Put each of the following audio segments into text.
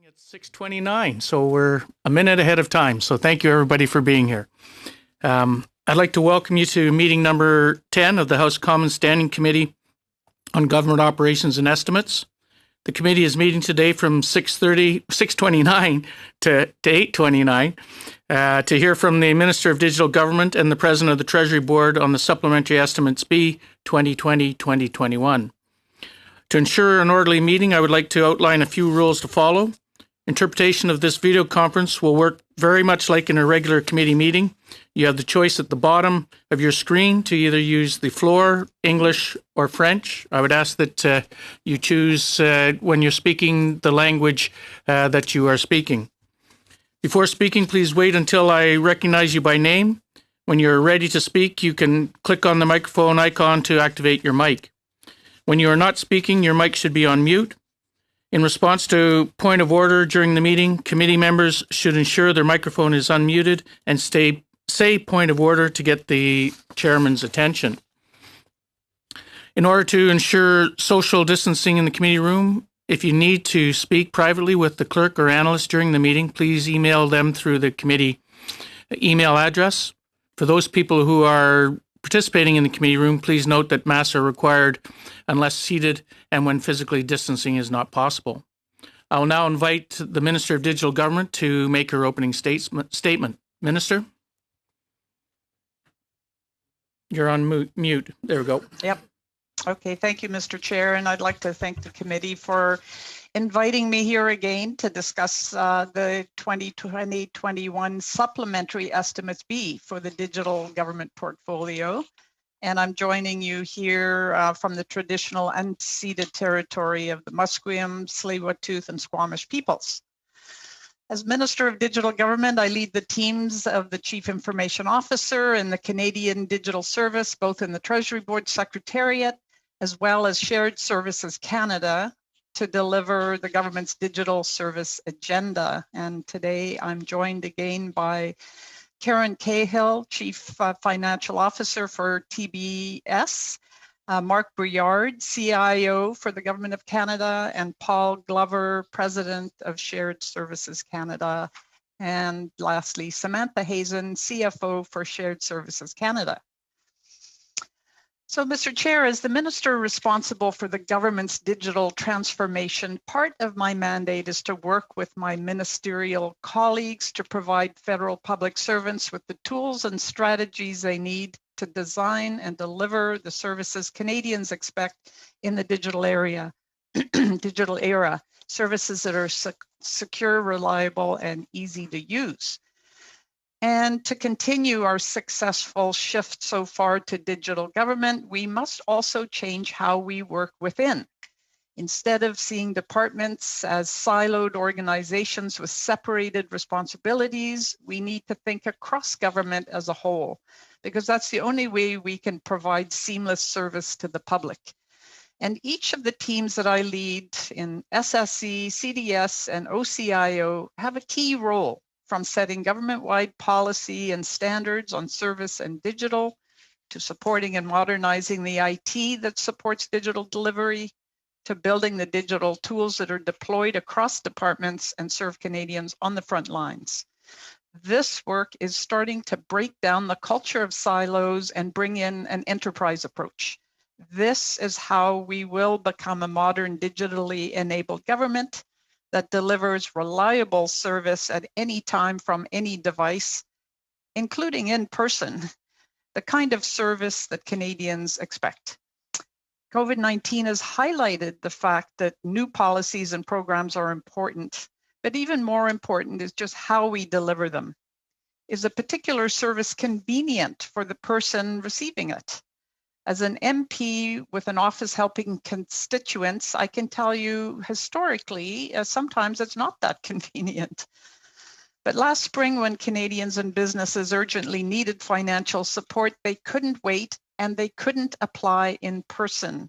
It's 6:29, so we're a minute ahead of time. So thank you, everybody, for being here. I'd like to welcome you to meeting number 10 of the House Commons Standing Committee on Government Operations and Estimates. The committee is meeting today from 6:29 to 8:29 to hear from the Minister of Digital Government and the President of the Treasury Board on the Supplementary Estimates B 2020-2021. To ensure an orderly meeting, I would like to outline a few rules to follow. Interpretation of this video conference will work very much like in a regular committee meeting. You have the choice at the bottom of your screen to either use the floor, English, or French. I would ask that you choose, when you're speaking, the language that you are speaking. Before speaking, please wait until I recognize you by name. When you're ready to speak, you can click on the microphone icon to activate your mic. When you are not speaking, your mic should be on mute. In response to point of order during the meeting, committee members should ensure their microphone is unmuted and say point of order to get the chairman's attention. In order to ensure social distancing in the committee room, if you need to speak privately with the clerk or analyst during the meeting, please email them through the committee email address. For those people who are participating in the committee room, please note that masks are required unless seated and when physically distancing is not possible. I will now invite the Minister of Digital Government to make her opening statement. Minister? You're on mute. There we go. Yep. Okay, thank you, Mr. Chair, and I'd like to thank the committee for inviting me here again to discuss the 2020-21 Supplementary Estimates B for the digital government portfolio. And I'm joining you here from the traditional unceded territory of the Musqueam, Tsleil-Waututh, and Squamish peoples. As Minister of Digital Government, I lead the teams of the Chief Information Officer and the Canadian Digital Service, both in the Treasury Board Secretariat, as well as Shared Services Canada, to deliver the government's digital service agenda. And today I'm joined again by Karen Cahill, Chief Financial Officer for TBS, Mark Briard, CIO for the Government of Canada, and Paul Glover, President of Shared Services Canada, and lastly, Samantha Hazen, CFO for Shared Services Canada. So, Mr. Chair, as the Minister responsible for the government's digital transformation, part of my mandate is to work with my ministerial colleagues to provide federal public servants with the tools and strategies they need to design and deliver the services Canadians expect in the digital era, services that are secure, reliable, and easy to use. And to continue our successful shift so far to digital government, we must also change how we work within. Instead of seeing departments as siloed organizations with separated responsibilities, we need to think across government as a whole, because that's the only way we can provide seamless service to the public. And each of the teams that I lead in SSC, CDS, and OCIO have a key role, from setting government-wide policy and standards on service and digital, to supporting and modernizing the IT that supports digital delivery, to building the digital tools that are deployed across departments and serve Canadians on the front lines. This work is starting to break down the culture of silos and bring in an enterprise approach. This is how we will become a modern, digitally enabled government that delivers reliable service at any time from any device, including in person, the kind of service that Canadians expect. COVID-19 has highlighted the fact that new policies and programs are important, but even more important is just how we deliver them. Is a particular service convenient for the person receiving it? As an MP with an office helping constituents, I can tell you historically, sometimes it's not that convenient. But last spring, when Canadians and businesses urgently needed financial support, they couldn't wait and they couldn't apply in person.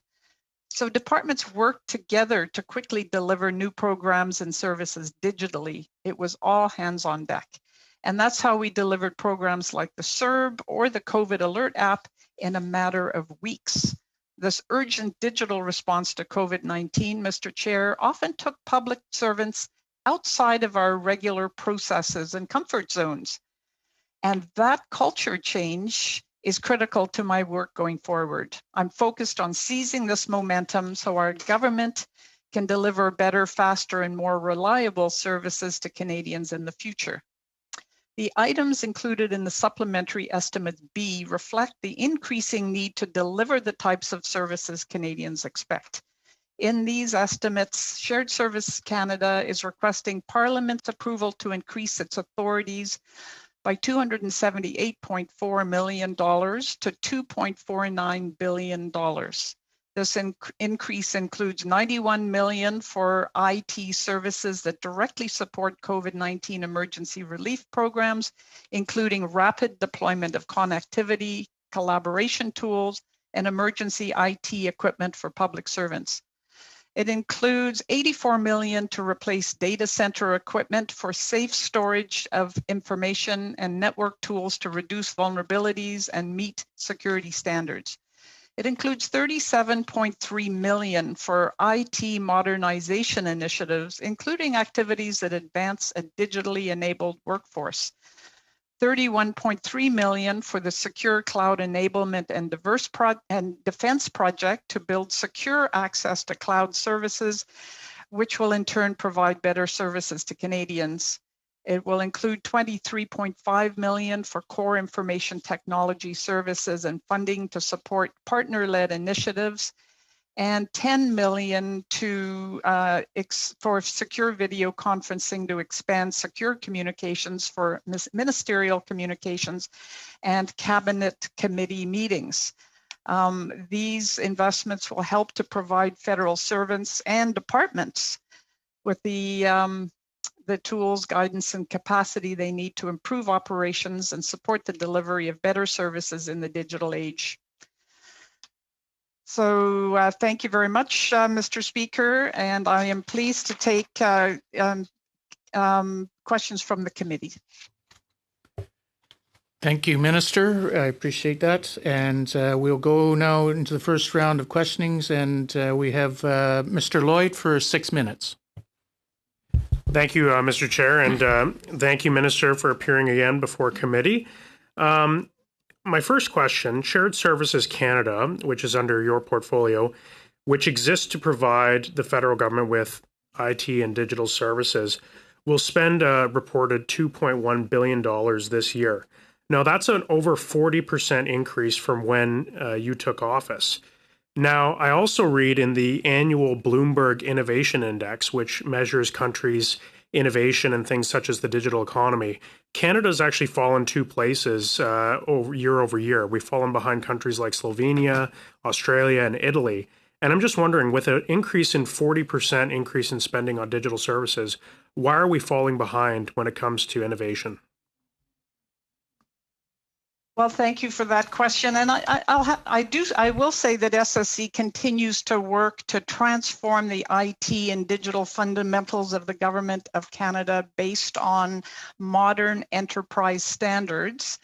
So departments worked together to quickly deliver new programs and services digitally. It was all hands on deck. And that's how we delivered programs like the CERB or the COVID Alert app in a matter of weeks. This urgent digital response to COVID-19, Mr. Chair, often took public servants outside of our regular processes and comfort zones. And that culture change is critical to my work going forward. I'm focused on seizing this momentum so our government can deliver better, faster, and more reliable services to Canadians in the future. The items included in the Supplementary Estimate B reflect the increasing need to deliver the types of services Canadians expect. In these estimates, Shared Services Canada is requesting Parliament's approval to increase its authorities by $278.4 million to $2.49 billion. This increase includes $91 million for IT services that directly support COVID-19 emergency relief programs, including rapid deployment of connectivity, collaboration tools, and emergency IT equipment for public servants. It includes $84 million to replace data center equipment for safe storage of information and network tools to reduce vulnerabilities and meet security standards. It includes $37.3 million for IT modernization initiatives, including activities that advance a digitally enabled workforce. $31.3 million for the Secure Cloud Enablement and Defense Project to build secure access to cloud services, which will in turn provide better services to Canadians. It will include $23.5 million for core information technology services and funding to support partner-led initiatives, and $10 million for secure video conferencing to expand secure communications for ministerial communications and cabinet committee meetings. These investments will help to provide federal servants and departments with the tools, guidance, and capacity they need to improve operations and support the delivery of better services in the digital age. So thank you very much, Mr. Speaker, and I am pleased to take questions from the committee. Thank you, Minister. I appreciate that. And we'll go now into the first round of questionings, and we have Mr. Lloyd for 6 minutes. Thank you, Mr. Chair, and thank you, Minister, for appearing again before committee. My first question, Shared Services Canada, which is under your portfolio, which exists to provide the federal government with IT and digital services, will spend a reported $2.1 billion this year. Now, that's an over 40% increase from when you took office. Now, I also read in the annual Bloomberg Innovation Index, which measures countries' innovation and things such as the digital economy, Canada's actually fallen 2 places year over year. We've fallen behind countries like Slovenia, Australia, and Italy. And I'm just wondering, with an increase in 40% increase in spending on digital services, why are we falling behind when it comes to innovation? Well, thank you for that question. And I will say that SSC continues to work to transform the IT and digital fundamentals of the Government of Canada based on modern enterprise standards.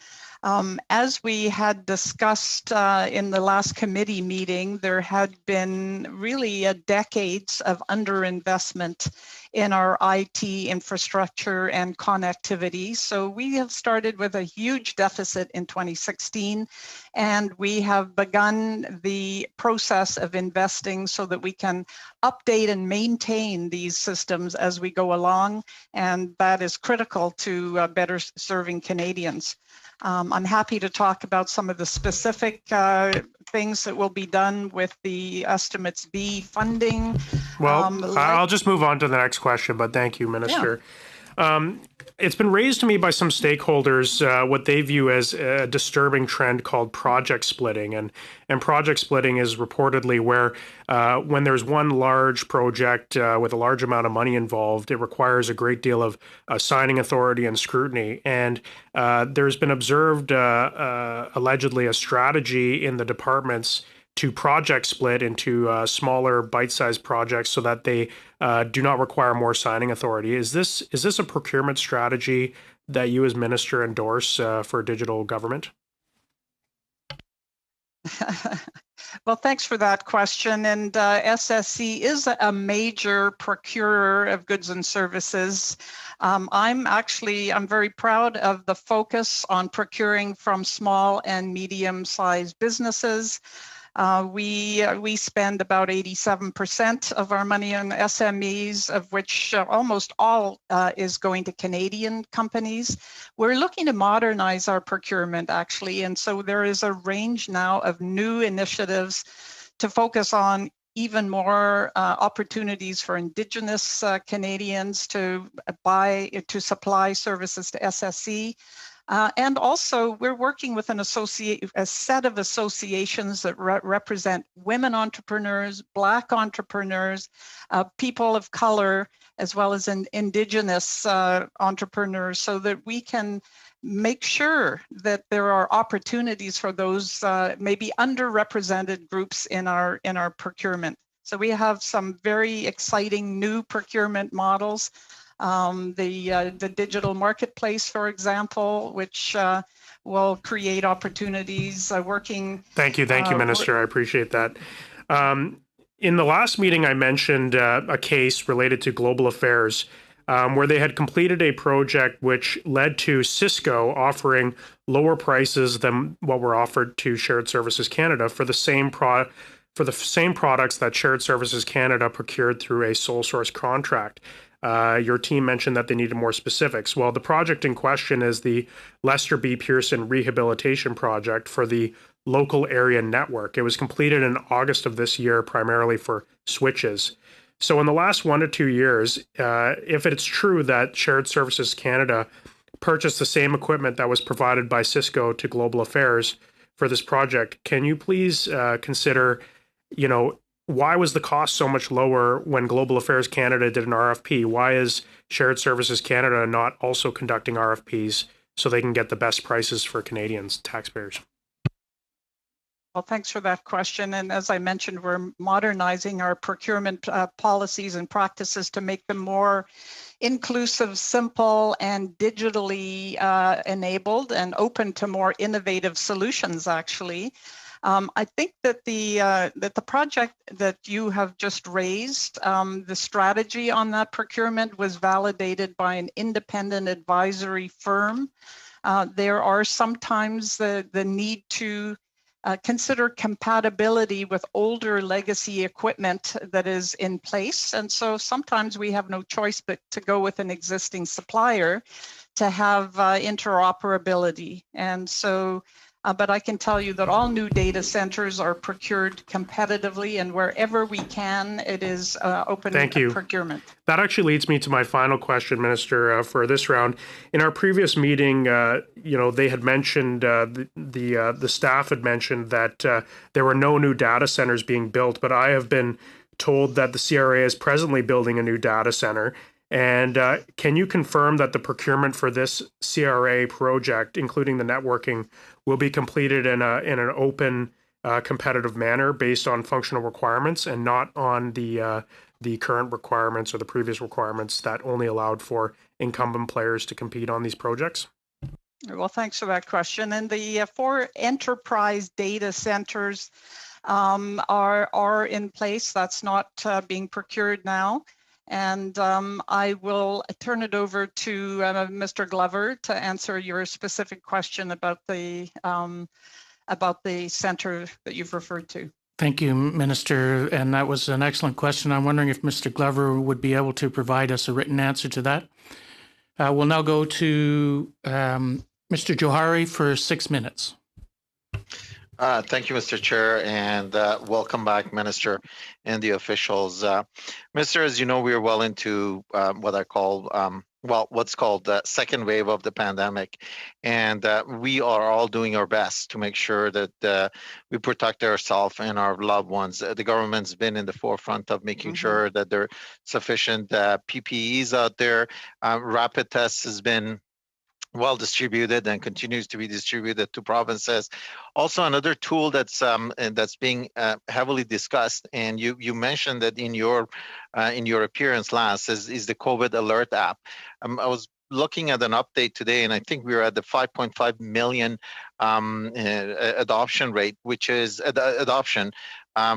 As we had discussed in the last committee meeting, there had been really decades of underinvestment in our IT infrastructure and connectivity. So we have started with a huge deficit in 2016, and we have begun the process of investing so that we can update and maintain these systems as we go along, and that is critical to better serving Canadians. I'm happy to talk about some of the specific things that will be done with the Estimates B funding. Well, I'll just move on to the next question, but thank you, Minister. Yeah. It's been raised to me by some stakeholders what they view as a disturbing trend called project splitting. And project splitting is reportedly where when there's one large project with a large amount of money involved, it requires a great deal of signing authority and scrutiny. And there's been observed allegedly a strategy in the departments to project split into smaller bite-sized projects so that they do not require more signing authority. Is this a procurement strategy that you as minister endorse for digital government? Well, thanks for that question. And SSC is a major procurer of goods and services. I'm very proud of the focus on procuring from small and medium-sized businesses. We spend about 87% of our money on SMEs, of which almost all is going to Canadian companies. We're looking to modernize our procurement, actually, and so there is a range now of new initiatives to focus on even more opportunities for Indigenous Canadians to supply services to SSC. And also, we're working with a set of associations that represent women entrepreneurs, Black entrepreneurs, people of color, as well as Indigenous entrepreneurs, so that we can make sure that there are opportunities for those maybe underrepresented groups in our procurement. So we have some very exciting new procurement models. The digital marketplace, for example, which will create opportunities working. Thank you, Minister. I appreciate that. In the last meeting, I mentioned a case related to global affairs where they had completed a project which led to Cisco offering lower prices than what were offered to Shared Services Canada for the same products that Shared Services Canada procured through a sole source contract. Your team mentioned that they needed more specifics. Well, the project in question is the Lester B. Pearson Rehabilitation Project for the local area network. It was completed in August of this year, primarily for switches. So in the last 1 to 2 years, if it's true that Shared Services Canada purchased the same equipment that was provided by Cisco to Global Affairs for this project, can you please consider, why was the cost so much lower when Global Affairs Canada did an RFP? Why is Shared Services Canada not also conducting RFPs so they can get the best prices for Canadians, taxpayers? Well, thanks for that question. And as I mentioned, we're modernizing our procurement policies and practices to make them more inclusive, simple, and digitally enabled and open to more innovative solutions, actually. I think that the project that you have just raised, the strategy on that procurement was validated by an independent advisory firm. There are sometimes the need to consider compatibility with older legacy equipment that is in place. And so sometimes we have no choice but to go with an existing supplier to have interoperability. And so but I can tell you that all new data centers are procured competitively, and wherever we can, it is open procurement. That actually leads me to my final question, Minister, for this round. In our previous meeting, they had mentioned, the staff had mentioned that there were no new data centers being built, but I have been told that the CRA is presently building a new data center. And can you confirm that the procurement for this CRA project, including the networking, will be completed in an open, competitive manner based on functional requirements and not on the current requirements or the previous requirements that only allowed for incumbent players to compete on these projects? Well, thanks for that question. And the 4 enterprise data centers are in place. That's not being procured now. And I will turn it over to Mr. Glover to answer your specific question about the center that you've referred to. Thank you, Minister. And that was an excellent question. I'm wondering if Mr. Glover would be able to provide us a written answer to that. We'll now go to Mr. Johari for 6 minutes. Thank you, Mr. Chair, and welcome back, Minister, and the officials. Minister, as you know, we are well into what I call, what's called the second wave of the pandemic, and we are all doing our best to make sure that we protect ourselves and our loved ones. The government's been in the forefront of making sure that there are sufficient PPEs out there. Rapid tests has been well distributed and continues to be distributed to provinces. Also, another tool that's being heavily discussed, and you mentioned that in your appearance last, is the COVID Alert app. I was looking at an update today, and I think we were at the 5.5 million adoption rate, which is adoption,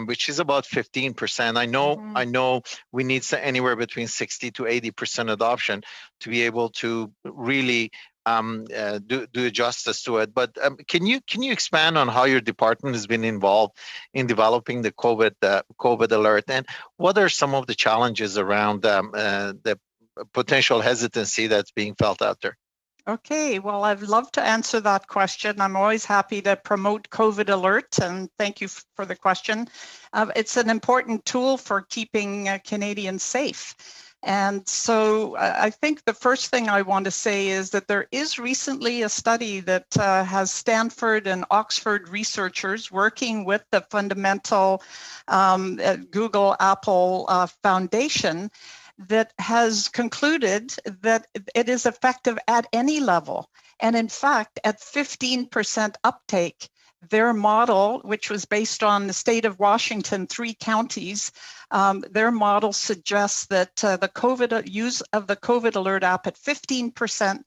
which is about 15%. I know we need anywhere between 60 to 80% adoption to be able to really do justice to it. But can you expand on how your department has been involved in developing the COVID alert, and what are some of the challenges around the potential hesitancy that's being felt out there? Okay, well, I'd love to answer that question. I'm always happy to promote COVID Alert, and thank you for the question. It's an important tool for keeping Canadians safe. And so I think the first thing I want to say is that there is recently a study that has Stanford and Oxford researchers working with the fundamental Google Apple Foundation that has concluded that it is effective at any level. And in fact, at 15% uptake, their model, which was based on the state of Washington, 3 counties, their model suggests that the COVID use of the COVID Alert app at 15%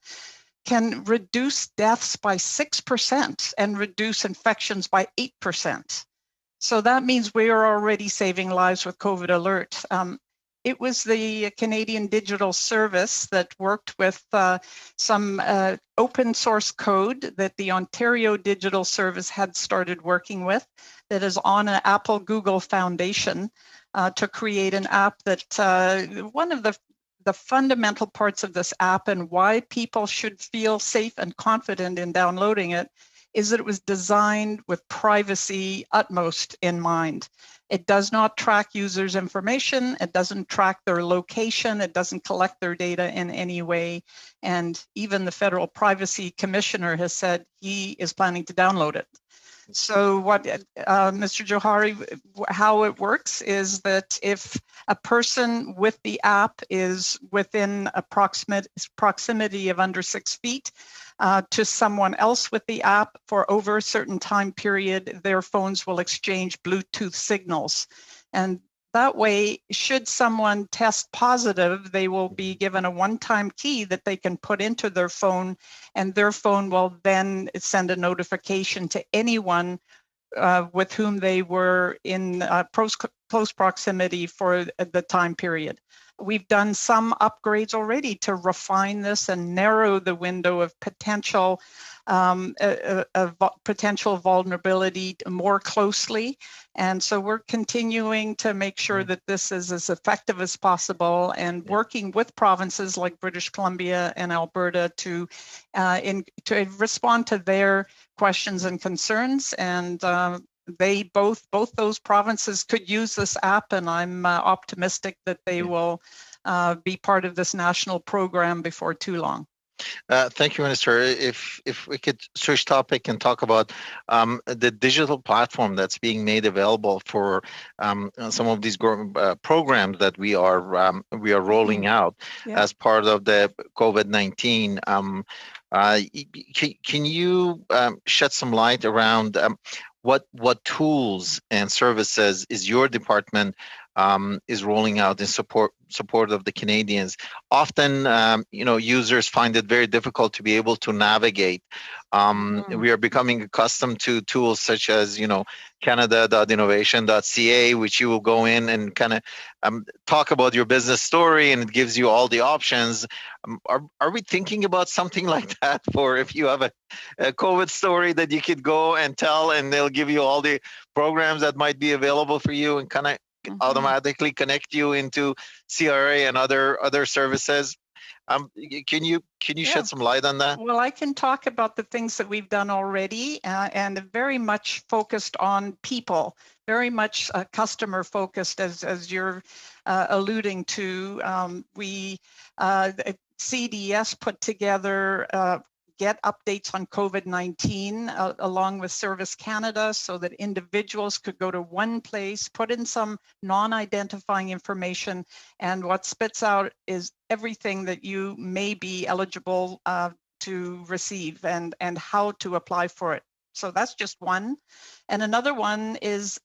can reduce deaths by 6% and reduce infections by 8%. So that means we are already saving lives with COVID Alert. It was the Canadian Digital Service that worked with some open source code that the Ontario Digital Service had started working with, that is on an Apple Google Foundation to create an app that one of the fundamental parts of this app and why people should feel safe and confident in downloading it is that it was designed with privacy utmost in mind. It does not track users' information. It doesn't track their location. It doesn't collect their data in any way. And even the Federal Privacy Commissioner has said he is planning to download it. So what, Mr. Johari, how it works is that if a person with the app is within a proximity of under 6 feet to someone else with the app for over a certain time period, their phones will exchange Bluetooth signals. And that way, should someone test positive, they will be given a one-time key that they can put into their phone, and their phone will then send a notification to anyone with whom they were in close proximity for the time period. We've done some upgrades already to refine this and narrow the window of potential vulnerability more closely. And so we're continuing to make sure that this is as effective as possible and working with provinces like British Columbia and Alberta to respond to their questions and concerns. And they both those provinces could use this app, and I'm optimistic that they will be part of this national program before too long. Thank you, Minister. If we could switch topic and talk about the digital platform that's being made available for some of these programs that we are rolling out as part of the COVID-19. Can you shed some light around what tools and services is your department is rolling out in support of the Canadians? Often, users find it very difficult to be able to navigate. We are becoming accustomed to tools such as, Canada.innovation.ca, which you will go in and kind of talk about your business story, and it gives you all the options. Are we thinking about something like that for if you have a COVID story that you could go and tell, and they'll give you all the programs that might be available for you and kind of automatically connect you into CRA and other services? Can you shed some light on that? Well, I can talk about the things that we've done already, and very much focused on people, very much customer focused, as you're alluding to. CDS put together get updates on COVID-19 along with Service Canada, so that individuals could go to one place, put in some non-identifying information, and what spits out is everything that you may be eligible to receive and how to apply for it. So that's just one. And another one is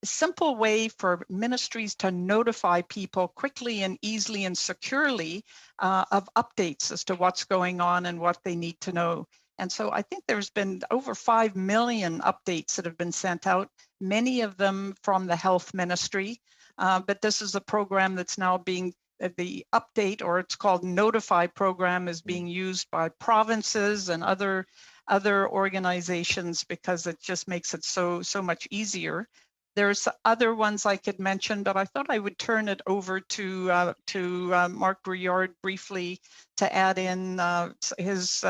simple way for ministries to notify people quickly and easily and securely of updates as to what's going on and what they need to know. And so I think there's been over 5 million updates that have been sent out, many of them from the health ministry. But this is a program that's now being, the update, or it's called Notify program, is being used by provinces and other organizations because it just makes it so much easier. There's other ones I could mention, but I thought I would turn it over to Mark Briard briefly to add in his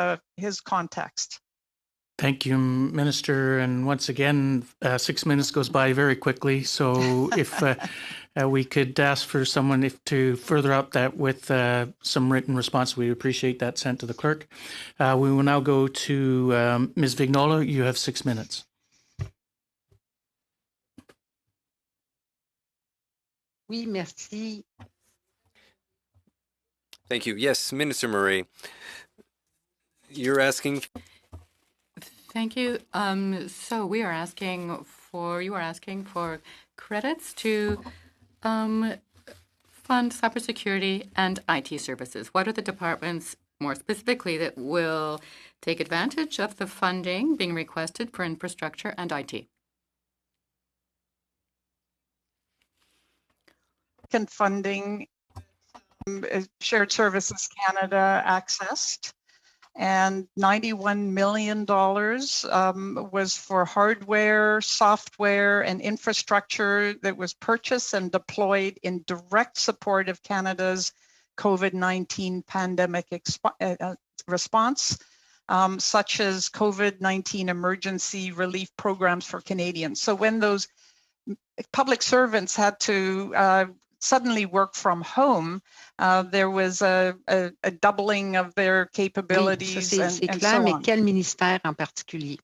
context. Thank you, Minister. And once again, 6 minutes goes by very quickly. So if we could ask for someone to further up that with some written response, we appreciate that sent to the clerk. We will now go to Ms. Vignola. You have 6 minutes. Oui, merci. Thank you. Yes, Minister Murray, you're asking. Thank you. So you are asking for credits to fund cybersecurity and IT services. What are the departments, more specifically, that will take advantage of the funding being requested for infrastructure and IT? Funding Shared Services Canada accessed, and $91 million was for hardware, software, and infrastructure that was purchased and deployed in direct support of Canada's COVID-19 pandemic response, such as COVID-19 emergency relief programs for Canadians. So when those public servants had to suddenly work from home, there was a doubling of their capabilities. Oui, c'est clair, so mais quel ministère en particulier?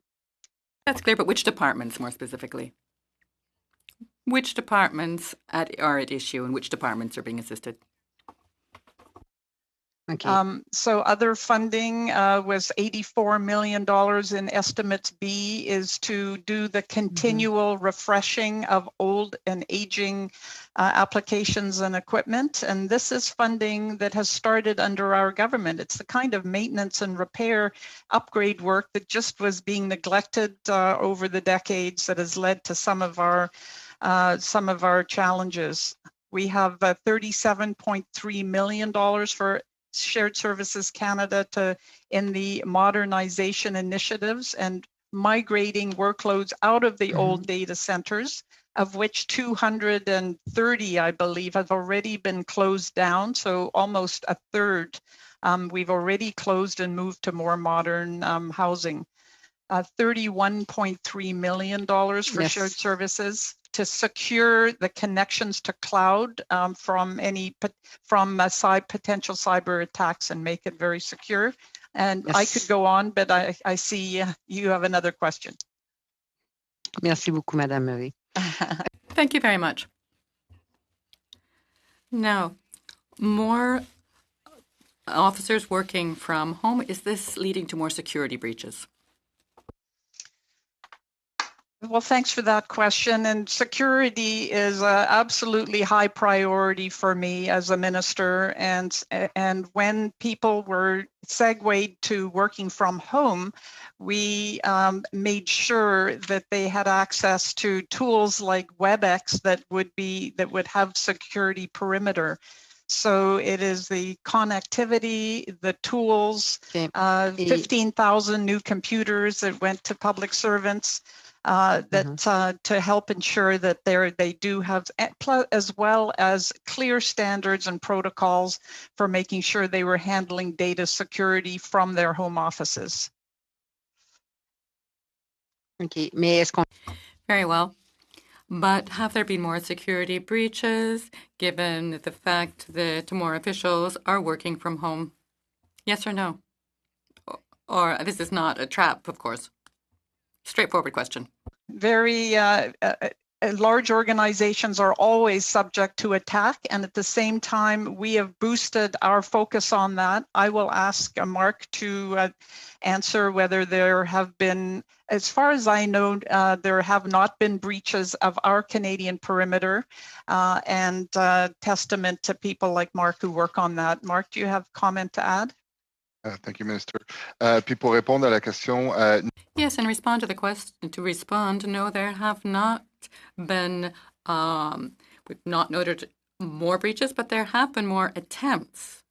That's clear, but which departments more specifically? Which departments are at issue and which departments are being assisted? Okay. So other funding was $84 million in Estimates B is to do the continual refreshing of old and aging applications and equipment. And this is funding that has started under our government. It's the kind of maintenance and repair upgrade work that just was being neglected over the decades that has led to some of our challenges. We have $37.3 million for Shared Services Canada in the modernization initiatives and migrating workloads out of the old data centers, of which 230, I believe, have already been closed down. So almost a third we've already closed and moved to more modern housing. $31.3 million for shared services to secure the connections to cloud from potential cyber attacks and make it very secure. And I could go on, but I see you have another question. Merci beaucoup, Madame Murray. Thank you very much. Now, more officers working from home, is this leading to more security breaches? Well, thanks for that question. And security is absolutely high priority for me as a minister. And when people were segued to working from home, we made sure that they had access to tools like WebEx that would have security perimeter. So it is the connectivity, the tools, 15,000 new computers that went to public servants. To help ensure that they do have, as well as clear standards and protocols for making sure they were handling data security from their home offices. Okay, mais very well. But have there been more security breaches given the fact that more officials are working from home? Yes or no? Or this is not a trap, of course. Straightforward question. Very large organizations are always subject to attack, and at the same time, we have boosted our focus on that. I will ask Mark to answer whether there have been, as far as I know, there have not been breaches of our Canadian perimeter, and testament to people like Mark who work on that. Mark, do you have comment to add? Thank you, Minister. Puis pour répondre à la question, Yes, and respond to the question. To respond, no, there have not been. We've not noted more breaches, but there have been more attempts.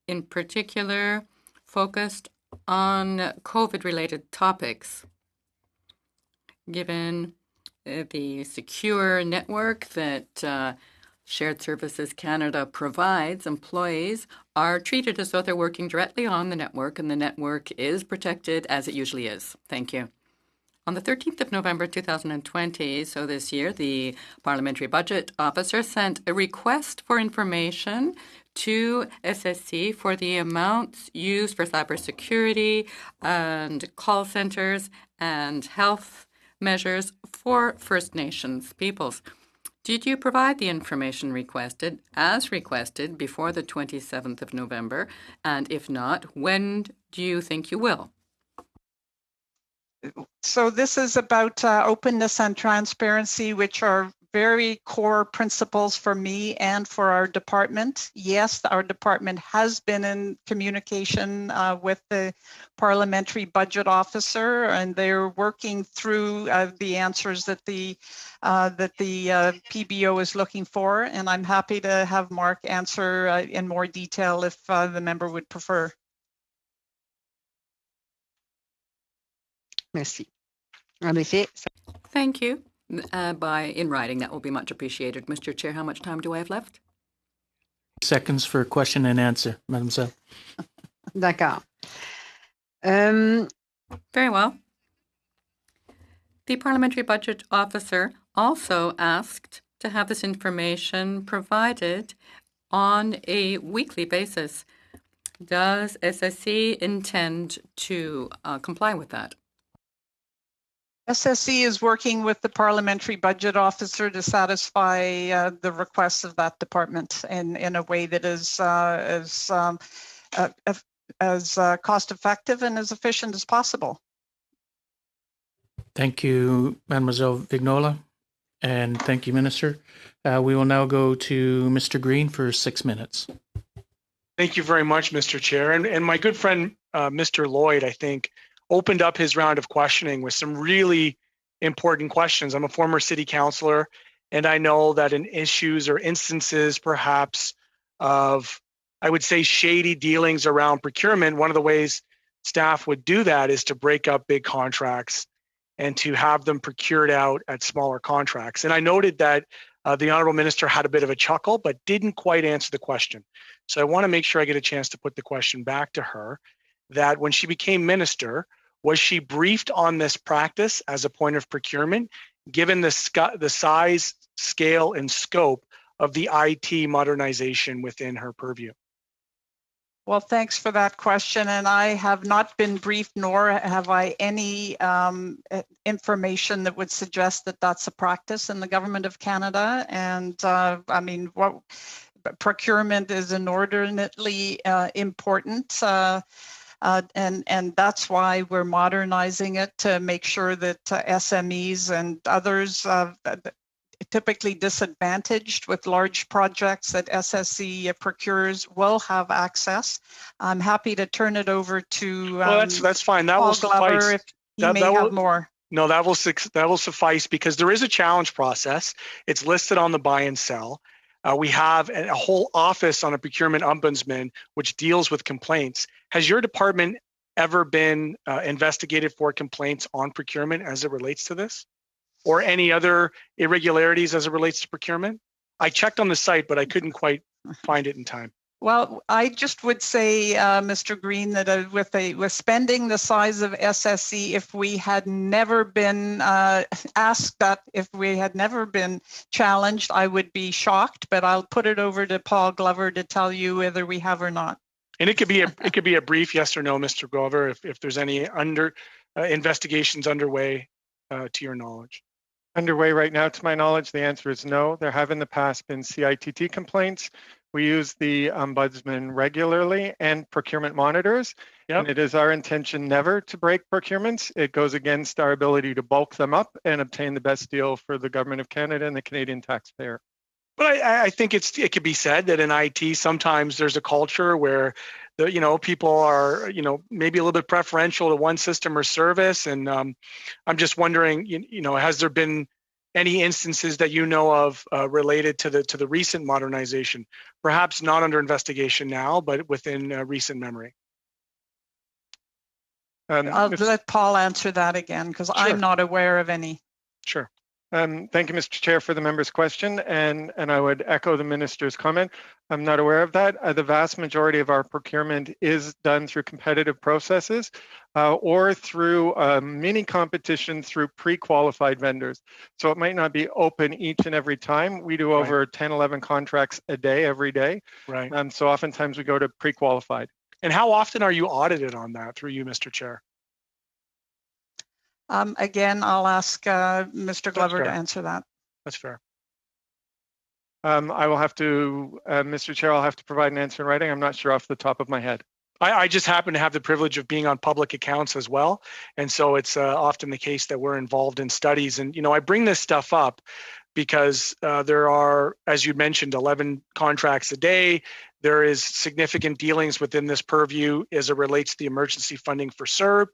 In particular, focused on COVID-related topics. Given the secure network that Shared Services Canada provides, employees are treated as though they're working directly on the network, and the network is protected as it usually is. Thank you. On the 13th of November 2020, so this year, the Parliamentary Budget Officer sent a request for information to SSC for the amounts used for cybersecurity and call centers and health measures for First Nations peoples. Did you provide the information requested as requested before the 27th of November? And if not, when do you think you will? So this is about openness and transparency, which are very core principles for me and for our department. Yes, our department has been in communication with the Parliamentary Budget Officer, and they're working through the answers that the PBO is looking for. And I'm happy to have Mark answer in more detail if the member would prefer. Merci. En effet, Thank you. In writing, that will be much appreciated. Mr. Chair, how much time do I have left? Seconds for question and answer, Mademoiselle. D'accord. Very well. The Parliamentary Budget Officer also asked to have this information provided on a weekly basis. Does SSC intend to comply with that? SSC is working with the Parliamentary Budget Officer to satisfy the requests of that department in a way that is as cost effective and as efficient as possible. Thank you, Mademoiselle Vignola, and thank you, Minister. We will now go to Mr. Green for 6 minutes. Thank you very much, Mr. Chair. And my good friend, Mr. Lloyd, I think, opened up his round of questioning with some really important questions. I'm a former city councillor, and I know that in issues or instances perhaps of, I would say, shady dealings around procurement, one of the ways staff would do that is to break up big contracts and to have them procured out at smaller contracts. And I noted that the Honourable Minister had a bit of a chuckle, but didn't quite answer the question. So I want to make sure I get a chance to put the question back to her, that when she became Minister, was she briefed on this practice as a point of procurement, given the size, scale, and scope of the IT modernization within her purview? Well, thanks for that question. And I have not been briefed, nor have I any information that would suggest that that's a practice in the Government of Canada. And I mean, procurement is inordinately important. And that's why we're modernizing it to make sure that SMEs and others typically disadvantaged with large projects that SSC procures will have access. I'm happy to turn it over to well, that's fine. That Paul will suffice. Glover if he may have more. No, that will suffice, because there is a challenge process. It's listed on the buy and sell. We have a whole office on a procurement ombudsman which deals with complaints. Has your department ever been investigated for complaints on procurement as it relates to this, or any other irregularities as it relates to procurement? I checked on the site, but I couldn't quite find it in time. Well, I just would say, Mr. Green, that with spending the size of SSC, if we had never been asked that, if we had never been challenged, I would be shocked. But I'll put it over to Paul Glover to tell you whether we have or not. And it could be a brief yes or no, Mr. Glover, if there's any investigations underway to your knowledge. underway right now. To my knowledge, the answer is no. There have in the past been CITT complaints. We use the ombudsman regularly and procurement monitors. Yep. And it is our intention never to break procurements. It goes against our ability to bulk them up and obtain the best deal for the government of Canada and the Canadian taxpayer. But I think it could be said that in IT sometimes there's a culture where people are maybe a little bit preferential to one system or service, and I'm just wondering, has there been any instances that you know of related to the recent modernization, perhaps not under investigation now, but within recent memory? I'll let Paul answer that again, because Sure. I'm not aware of any. Sure. Thank you, Mr. Chair, for the member's question, and I would echo the minister's comment. I'm not aware of that. The vast majority of our procurement is done through competitive processes or through mini competition through pre-qualified vendors. So it might not be open each and every time. We do over 10, 11 contracts a day, every day. Right. So oftentimes we go to pre-qualified. And how often are you audited on that through you, Mr. Chair? Again, I'll ask Mr. Glover to answer that. That's fair. I will have to, Mr. Chair, I'll have to provide an answer in writing. I'm not sure off the top of my head. I just happen to have the privilege of being on public accounts as well. And so it's often the case that we're involved in studies. And, I bring this stuff up because there are, as you mentioned, 11 contracts a day. There is significant dealings within this purview as it relates to the emergency funding for CERB.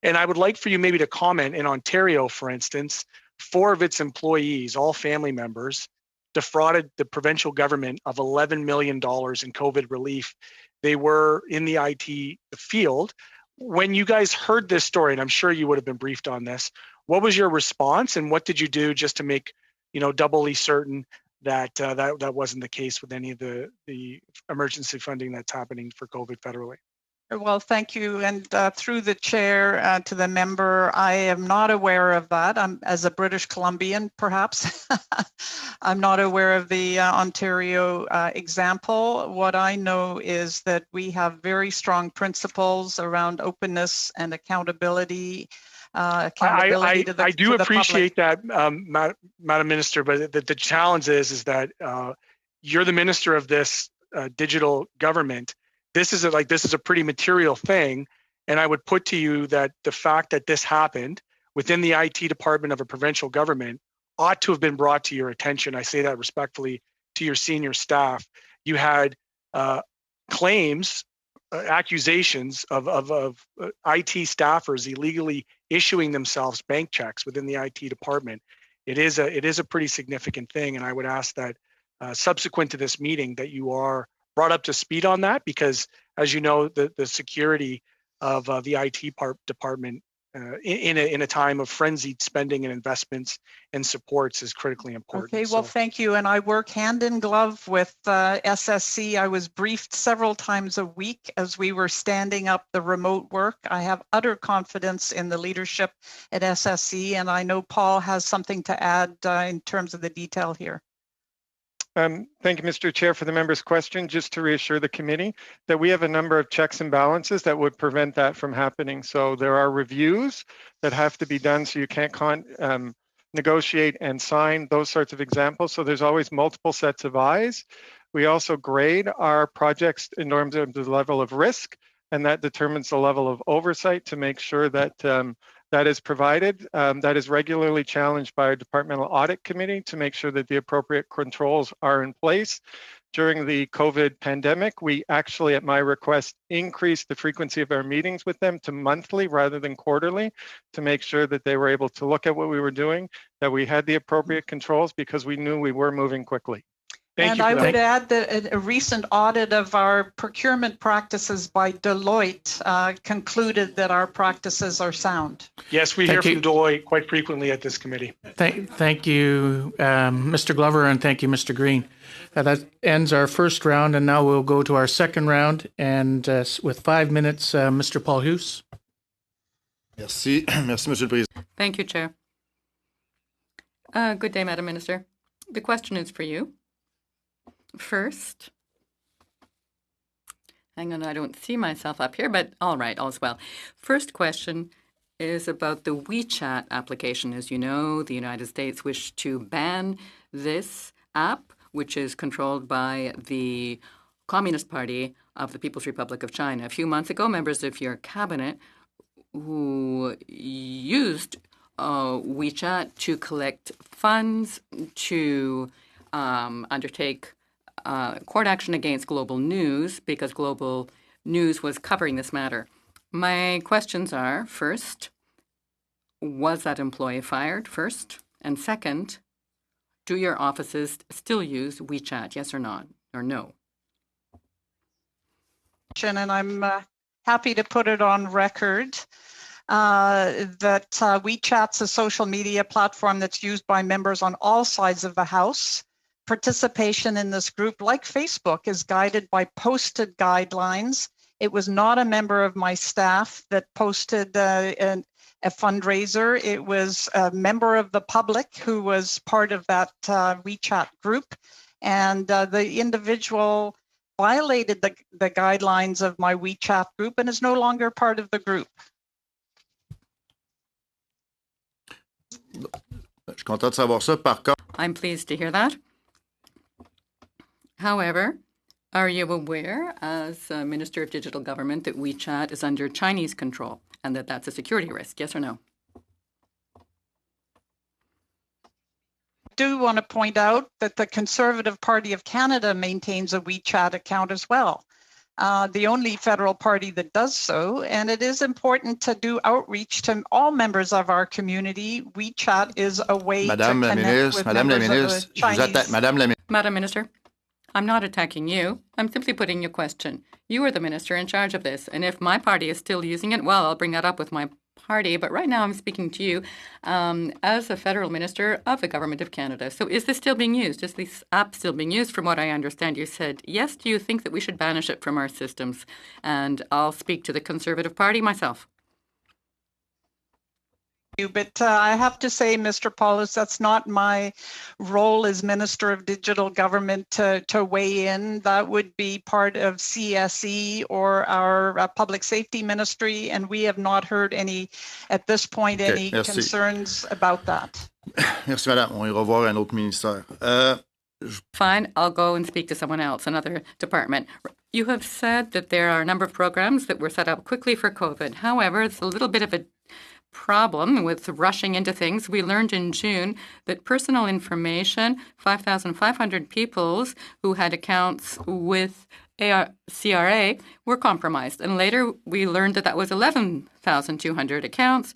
And I would like for you maybe to comment in Ontario, for instance, 4 of its employees, all family members, defrauded the provincial government of $11 million in COVID relief. They were in the IT field. When you guys heard this story, and I'm sure you would have been briefed on this, what was your response and what did you do just to make doubly certain that that wasn't the case with any of the emergency funding that's happening for COVID federally? Well, thank you. And through the chair to the member, I am not aware of that. As a British Columbian, perhaps, I'm not aware of the Ontario example. What I know is that we have very strong principles around openness and accountability. I do appreciate that, Madam Minister, but the challenge is that you're the minister of this digital government. This is a pretty material thing, and I would put to you that the fact that this happened within the IT department of a provincial government ought to have been brought to your attention. I say that respectfully to your senior staff. You had claims, accusations of IT staffers illegally issuing themselves bank checks within the IT department. It is a pretty significant thing, and I would ask that subsequent to this meeting that you are brought up to speed on that, because as you know, the security of the IT department in a time of frenzied spending and investments and supports is critically important. Okay, well, thank you. And I work hand in glove with SSC. I was briefed several times a week as we were standing up the remote work. I have utter confidence in the leadership at SSC, and I know Paul has something to add in terms of the detail here. Thank you, Mr. Chair, for the member's question. Just to reassure the committee that we have a number of checks and balances that would prevent that from happening. So there are reviews that have to be done, so you can't negotiate and sign, those sorts of examples. So there's always multiple sets of eyes. We also grade our projects in terms of the level of risk, and that determines the level of oversight to make sure that that is provided. That is regularly challenged by our departmental audit committee to make sure that the appropriate controls are in place. During the COVID pandemic, we actually, at my request, increased the frequency of our meetings with them to monthly rather than quarterly to make sure that they were able to look at what we were doing, that we had the appropriate controls, because we knew we were moving quickly. And I would add that a recent audit of our procurement practices by Deloitte concluded that our practices are sound. Yes, we hear from Deloitte quite frequently at this committee. Thank you, Mr. Glover, and thank you, Mr. Green. That ends our first round, and now we'll go to our second round. And with 5 minutes, Mr. Paul Hughes. Merci. Merci, Monsieur le Président. Thank you, Chair. Good day, Madam Minister. The question is for you. First, hang on, I don't see myself up here, but all right, all's well. First question, is about the WeChat application. As you know, the United States wished to ban this app, which is controlled by the Communist Party of the People's Republic of China. A few months ago, members of your cabinet who used WeChat to collect funds to undertake court action against Global News because Global News was covering this matter. My questions are, first, was that employee fired, first? And second, do your offices still use WeChat, yes or not, or no? And I'm happy to put it on record that WeChat's a social media platform that's used by members on all sides of the House. Participation in this group, like Facebook, is guided by posted guidelines. It was not a member of my staff that posted a fundraiser. It was a member of the public who was part of that WeChat group. And the individual violated the guidelines of my WeChat group and is no longer part of the group. Je suis content de savoir ça. Par contre, I'm pleased to hear that. However, are you aware, as Minister of Digital Government, that WeChat is under Chinese control and that that's a security risk, yes or no? I do want to point out that the Conservative Party of Canada maintains a WeChat account as well. The only federal party that does so, and it is important to do outreach to all members of our community. WeChat is a way Madame to la connect Ministre, with Madame la members of Ministre, the je vous attaque. Chinese. Madam Minister, I'm not attacking you. I'm simply putting a question. You are the minister in charge of this, and if my party is still using it, well, I'll bring that up with my party. But right now I'm speaking to you as a federal minister of the Government of Canada. So is this still being used? Is this app still being used? From what I understand, you said yes. Do you think that we should banish it from our systems? And I'll speak to the Conservative Party myself. But I have to say, Mr. Paulus, that's not my role as Minister of Digital Government to weigh in. That would be part of CSE or our Public Safety Ministry, and we have not heard any, at this point, any concerns about that. Merci, Madame. On ira voir un autre ministère. Fine, I'll go and speak to someone else, another department. You have said that there are a number of programs that were set up quickly for COVID. However, it's a little bit of a problem with rushing into things. We learned in June that personal information, 5,500 people who had accounts with CRA were compromised. And later we learned that that was 11,200 accounts,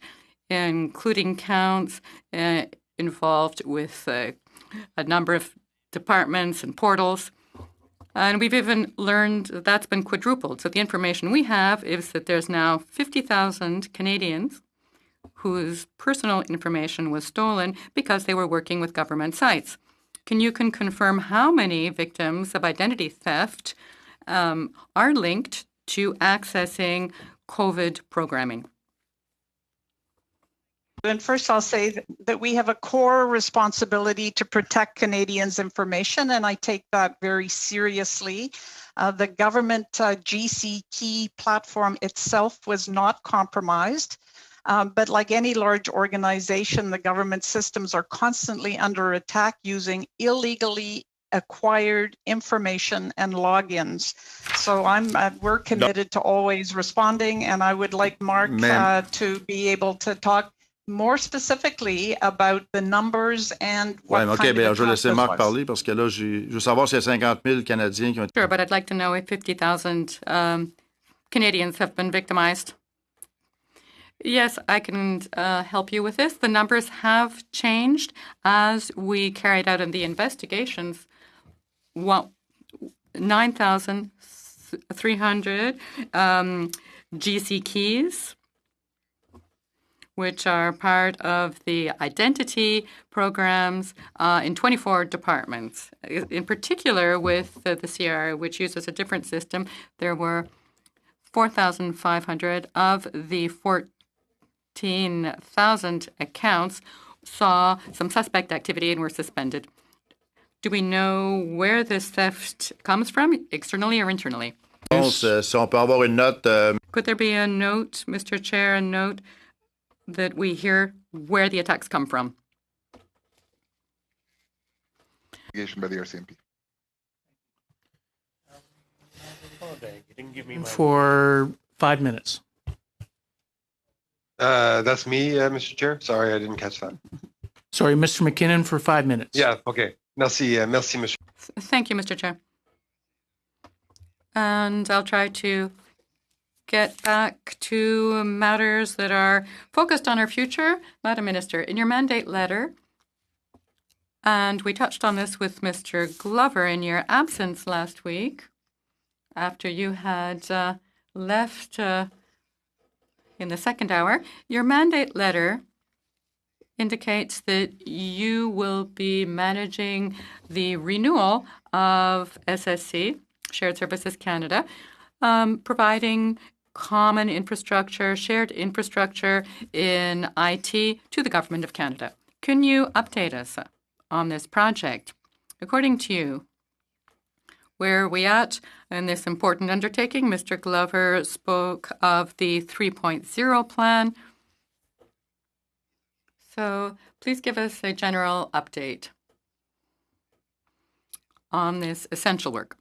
including accounts involved with a number of departments and portals. And we've even learned that that's been quadrupled. So the information we have is that there's now 50,000 Canadians whose personal information was stolen because they were working with government sites. Can you confirm how many victims of identity theft are linked to accessing COVID programming? And first, I'll say that we have a core responsibility to protect Canadians' information, and I take that very seriously. The government GC Key platform itself was not compromised. But like any large organization, the government systems are constantly under attack using illegally acquired information and logins. So we're committed to always responding, and I would like Mark to be able to talk more specifically about the numbers and what kind of je vais laisser Marc parler parce que là, je veux savoir s'il y a 50 000 Canadiens qui ont été... Sure, but I'd like to know if 50,000 Canadians have been victimized. Yes, I can help you with this. The numbers have changed as we carried out in the investigations. 9,300 GC keys, which are part of the identity programs in 24 departments. In particular, with the CRA, which uses a different system, there were 4,500 of the 14,000 accounts saw some suspect activity and were suspended. Do we know where this theft comes from, externally or internally? Si on peut avoir une note... Could there be a note, Mr. Chair, a note that we hear where the attacks come from. By the RCMP. For 5 minutes. That's me, Mr. Chair. Sorry, I didn't catch that. Sorry, Mr. McKinnon for 5 minutes. Yeah, okay. Merci, merci, Monsieur. Thank you, Mr. Chair. And I'll try to get back to matters that are focused on our future. Madam Minister, in your mandate letter, and we touched on this with Mr. Glover in your absence last week, after you had left in the second hour, your mandate letter indicates that you will be managing the renewal of SSC, Shared Services Canada, providing common infrastructure, shared infrastructure in IT to the Government of Canada. Can you update us on this project? According to you, where are we at in this important undertaking? Mr. Glover spoke of the 3.0 plan. So please give us a general update on this essential work.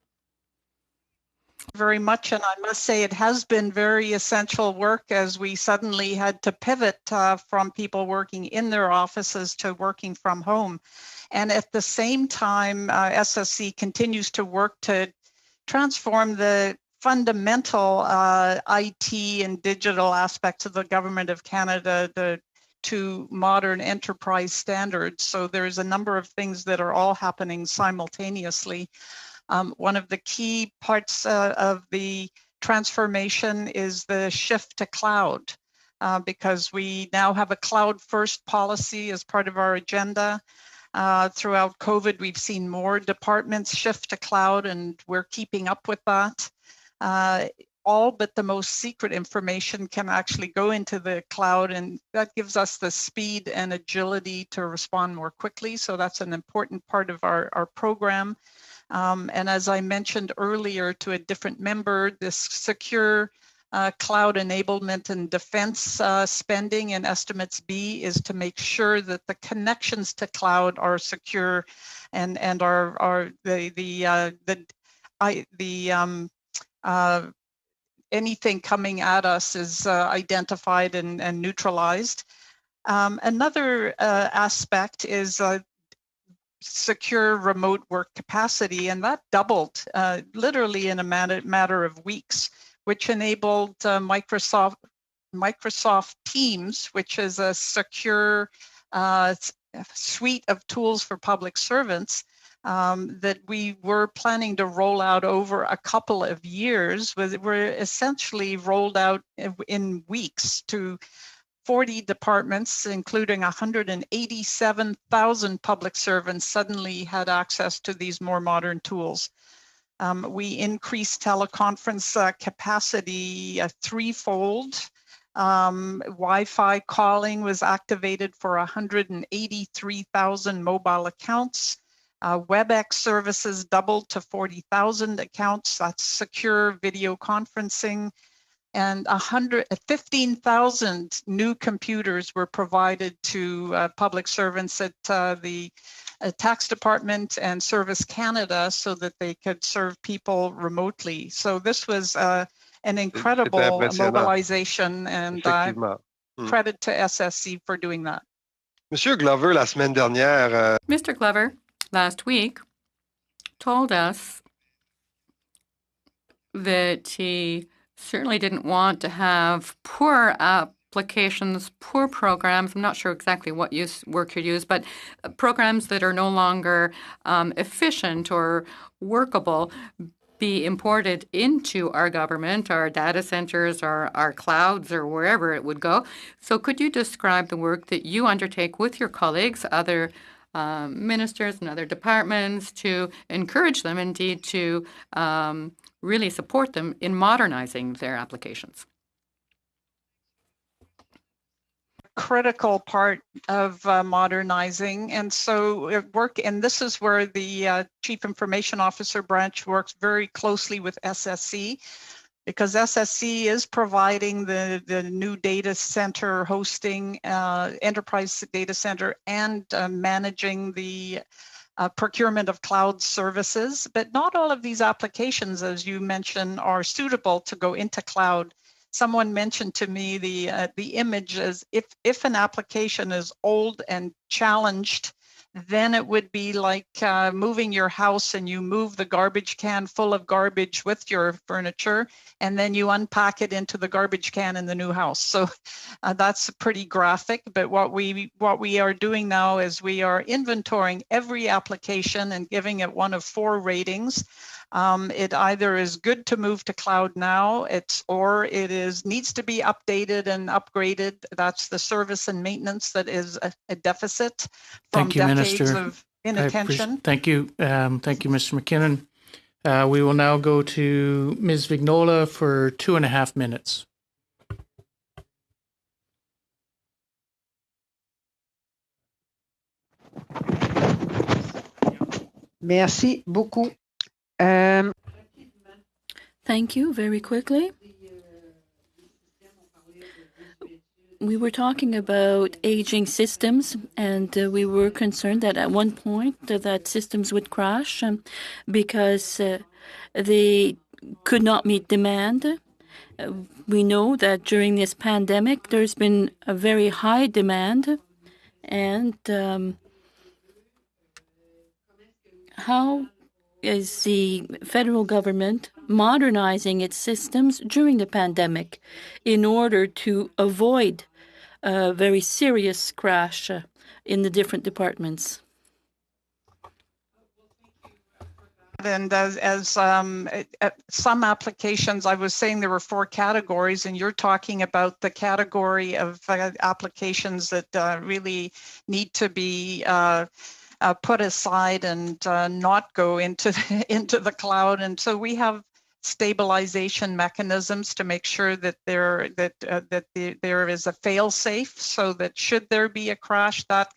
Very much, and I must say it has been very essential work as we suddenly had to pivot from people working in their offices to working from home. And at the same time, SSC continues to work to transform the fundamental IT and digital aspects of the Government of Canada to modern enterprise standards. So there's a number of things that are all happening simultaneously. One of the key parts of the transformation is the shift to cloud, because we now have a cloud-first policy as part of our agenda. Throughout COVID, we've seen more departments shift to cloud, and we're keeping up with that. All but the most secret information can actually go into the cloud, and that gives us the speed and agility to respond more quickly. So that's an important part of our program. And as I mentioned earlier to a different member, this secure cloud enablement and defense spending in Estimates B is to make sure that the connections to cloud are secure and anything coming at us is identified and neutralized. Another aspect is secure remote work capacity, and that doubled literally in a matter of weeks, which enabled Microsoft Teams, which is a secure suite of tools for public servants that we were planning to roll out over a couple of years. Were essentially rolled out in weeks to 40 departments, including 187,000 public servants, suddenly had access to these more modern tools. We increased teleconference capacity threefold. Wi-Fi calling was activated for 183,000 mobile accounts. WebEx services doubled to 40,000 accounts. That's secure video conferencing. And 15,000 new computers were provided to public servants at the Tax Department and Service Canada so that they could serve people remotely. So this was an incredible mobilization, and credit to SSC for doing that. Monsieur Glover, la semaine dernière. Mr. Glover, last week, told us that he certainly didn't want to have poor applications, poor programs. I'm not sure exactly what word you use, but programs that are no longer efficient or workable be imported into our government, our data centers, our clouds, or wherever it would go. So could you describe the work that you undertake with your colleagues, other ministers and other departments, to encourage them, indeed, to really support them in modernizing their applications? Critical part of modernizing, and so and this is where the Chief Information Officer branch works very closely with SSC, because SSC is providing the new data center hosting, enterprise data center, and managing the procurement of cloud services. But not all of these applications, as you mentioned, are suitable to go into cloud. Someone mentioned to me the image as if an application is old and challenged, then it would be like moving your house and you move the garbage can full of garbage with your furniture, and then you unpack it into the garbage can in the new house. So that's pretty graphic. But what we are doing now is we are inventorying every application and giving it one of 4 ratings. It either is good to move to cloud now, or it needs to be updated and upgraded. That's the service and maintenance that is a deficit from decades of inattention. Thank you. Thank you, Mr. McKinnon. We will now go to Ms. Vignola for 2.5 minutes. Merci beaucoup. Thank you. Very quickly. We were talking about aging systems, and we were concerned that at one point that systems would crash because they could not meet demand. We know that during this pandemic, there's been a very high demand, and how is the federal government modernizing its systems during the pandemic in order to avoid a very serious crash in the different departments? And as some applications, I was saying there were 4 categories, and you're talking about the category of applications that really need to be put aside and not go into the cloud. And so we have stabilization mechanisms to make sure that there is a fail-safe, so that should there be a crash, that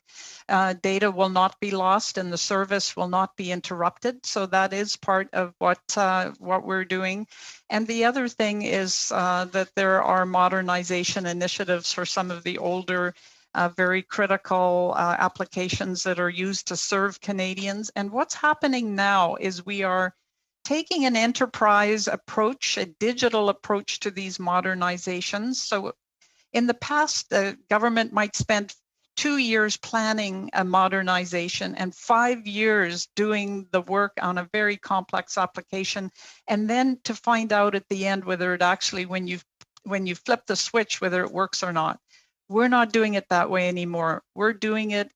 data will not be lost and the service will not be interrupted. So that is part of what we're doing. And the other thing is that there are modernization initiatives for some of the older very critical applications that are used to serve Canadians. And what's happening now is we are taking an enterprise approach, a digital approach to these modernizations. So in the past, the government might spend 2 years planning a modernization and 5 years doing the work on a very complex application, and then to find out at the end whether it actually, when you flip the switch, whether it works or not. We're not doing it that way anymore. We're doing it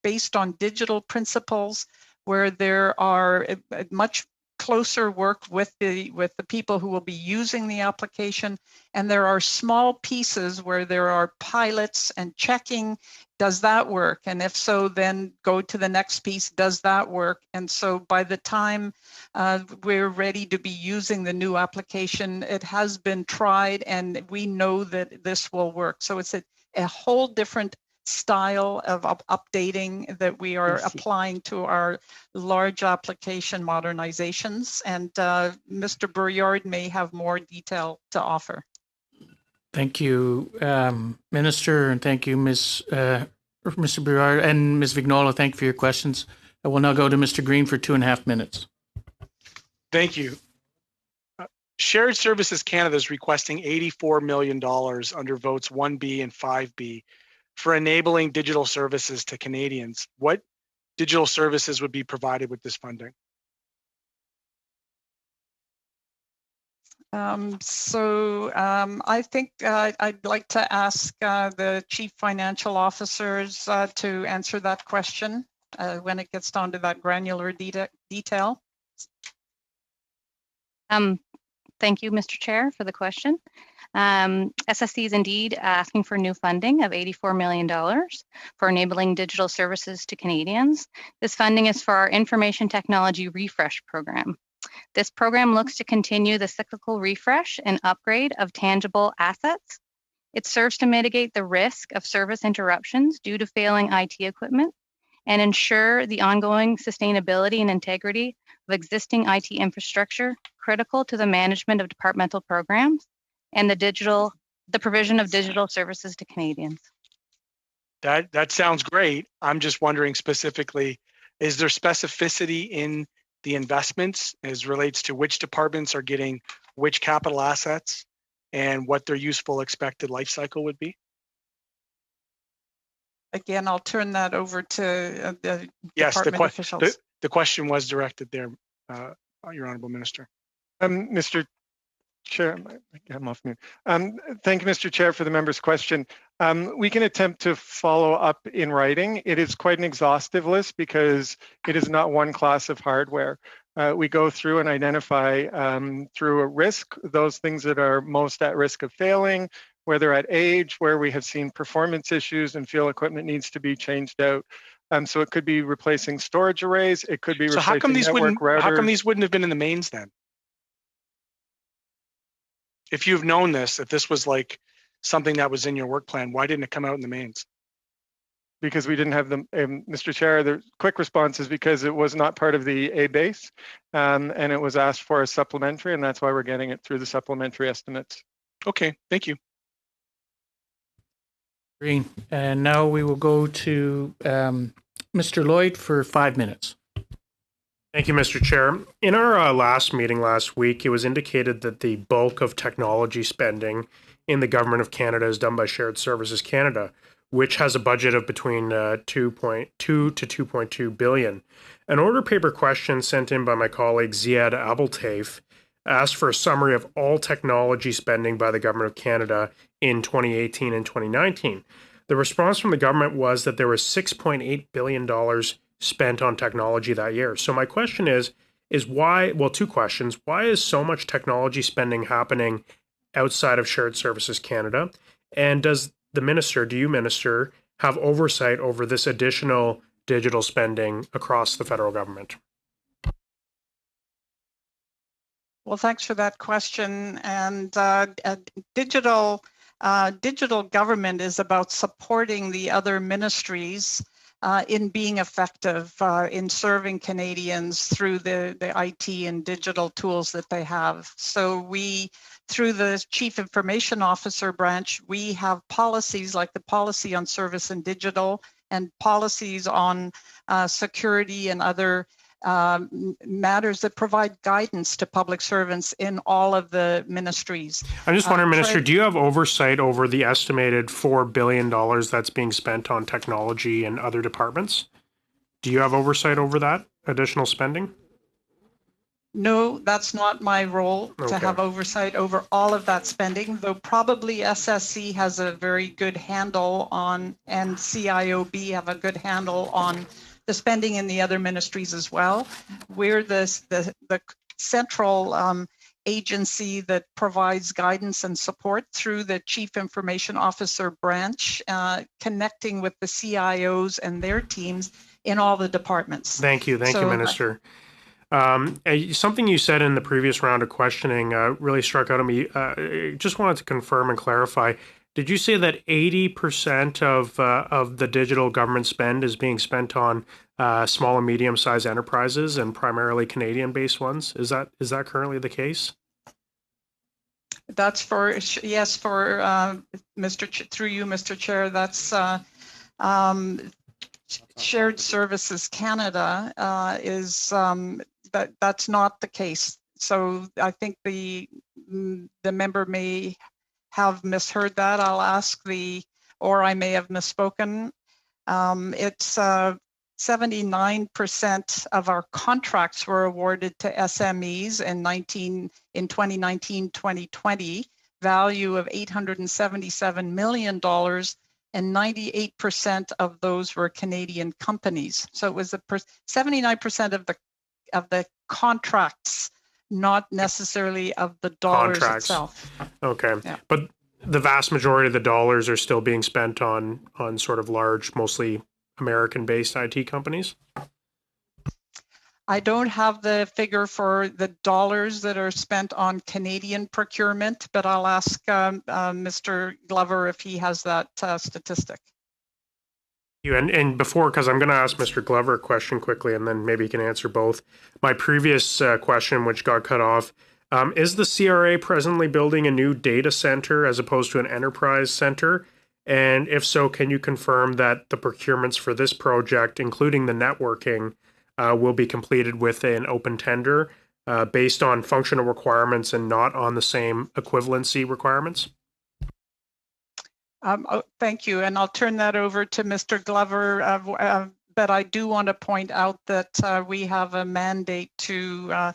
based on digital principles, where there are a much closer work with the people who will be using the application, and there are small pieces where there are pilots and checking, does that work? And if so, then go to the next piece, does that work? And so by the time we're ready to be using the new application, it has been tried and we know that this will work. So it's a whole different style of updating that we are applying to our large application modernizations. And Mr. Brouillard may have more detail to offer. Thank you, Minister, and thank you, Mr. Brouillard and Ms. Vignola. Thank you for your questions. I will now go to Mr. Green for 2.5 minutes. Thank you. Shared Services Canada is requesting $84 million under votes 1B and 5B for enabling digital services to Canadians. What digital services would be provided with this funding? I think I'd like to ask the Chief Financial Officers to answer that question when it gets down to that granular detail. Thank you, Mr. Chair, for the question. SSC is indeed asking for new funding of $84 million for enabling digital services to Canadians. This funding is for our Information Technology Refresh Program. This program looks to continue the cyclical refresh and upgrade of tangible assets. It serves to mitigate the risk of service interruptions due to failing IT equipment and ensure the ongoing sustainability and integrity of existing IT infrastructure critical to the management of departmental programs and the provision of digital services to Canadians. That sounds great. I'm just wondering specifically, is there specificity in the investments as relates to which departments are getting which capital assets and what their useful expected life cycle would be? Again, I'll turn that over to the Yes, department officials. the question was directed there, Your Honourable Minister. Mr. Chair, I'm off mute. Thank you, Mr. Chair, for the member's question. We can attempt to follow up in writing. It is quite an exhaustive list because it is not one class of hardware. We go through and identify through a risk, those things that are most at risk of failing, where they're at age, where we have seen performance issues and feel equipment needs to be changed out. So it could be replacing storage arrays. It could be replacing how come these wouldn't have been in the mains then? If you've known this, if this was like something that was in your work plan, why didn't it come out in the mains? Because we didn't have them, Mr. Chair, the quick response is because it was not part of the A base and it was asked for as supplementary, and that's why we're getting it through the supplementary estimates. Okay, thank you. Green. And now we will go to Mr. Lloyd for 5 minutes. Thank you, Mr. Chair. In our last meeting last week, it was indicated that the bulk of technology spending in the Government of Canada is done by Shared Services Canada, which has a budget of between 2.2 to 2.2 billion. An order paper question sent in by my colleague Ziad Abeltaif asked for a summary of all technology spending by the Government of Canada in 2018 and 2019. The response from the government was that there was $6.8 billion spent on technology that year. So my question is why, well, two questions. Why is so much technology spending happening outside of Shared Services Canada? And do you, Minister, have oversight over this additional digital spending across the federal government? Well, thanks for that question. And digital government is about supporting the other ministries in being effective in serving Canadians through the IT and digital tools that they have. So through the Chief Information Officer branch, we have policies like the policy on service and digital and policies on security and other matters that provide guidance to public servants in all of the ministries. I'm just wondering, Minister, do you have oversight over the estimated $4 billion that's being spent on technology and other departments? Do you have oversight over that additional spending? No, that's not my role to have oversight over all of that spending, though probably SSC has a very good handle on, and CIOB have a good handle on the spending in the other ministries as well. We're the central agency that provides guidance and support through the Chief Information Officer branch, connecting with the CIOs and their teams in all the departments. Thank you, Minister. Something you said in the previous round of questioning really struck out at me. Just wanted to confirm and clarify. Did you say that 80% of the digital government spend is being spent on small and medium-sized enterprises and primarily Canadian-based ones? Is that currently the case? That's through you, Mr. Chair. That's Shared Services Canada that's not the case. So I think the member may have misheard that. I'll ask or I may have misspoken. It's 79% of our contracts were awarded to SMEs in 2019-2020, value of $877 million, and 98% of those were Canadian companies. So it was 79% of the contracts, not necessarily of the dollars itself. Okay, yeah. But the vast majority of the dollars are still being spent on sort of large, mostly American-based IT companies? I don't have the figure for the dollars that are spent on Canadian procurement, but I'll ask Mr. Glover if he has that statistic. And before, because I'm going to ask Mr. Glover a question quickly, and then maybe he can answer both. My previous question, which got cut off, is the CRA presently building a new data center as opposed to an enterprise center? And if so, can you confirm that the procurements for this project, including the networking, will be completed with an open tender based on functional requirements and not on the same equivalency requirements? Thank you, and I'll turn that over to Mr. Glover. But I do want to point out that we have a mandate to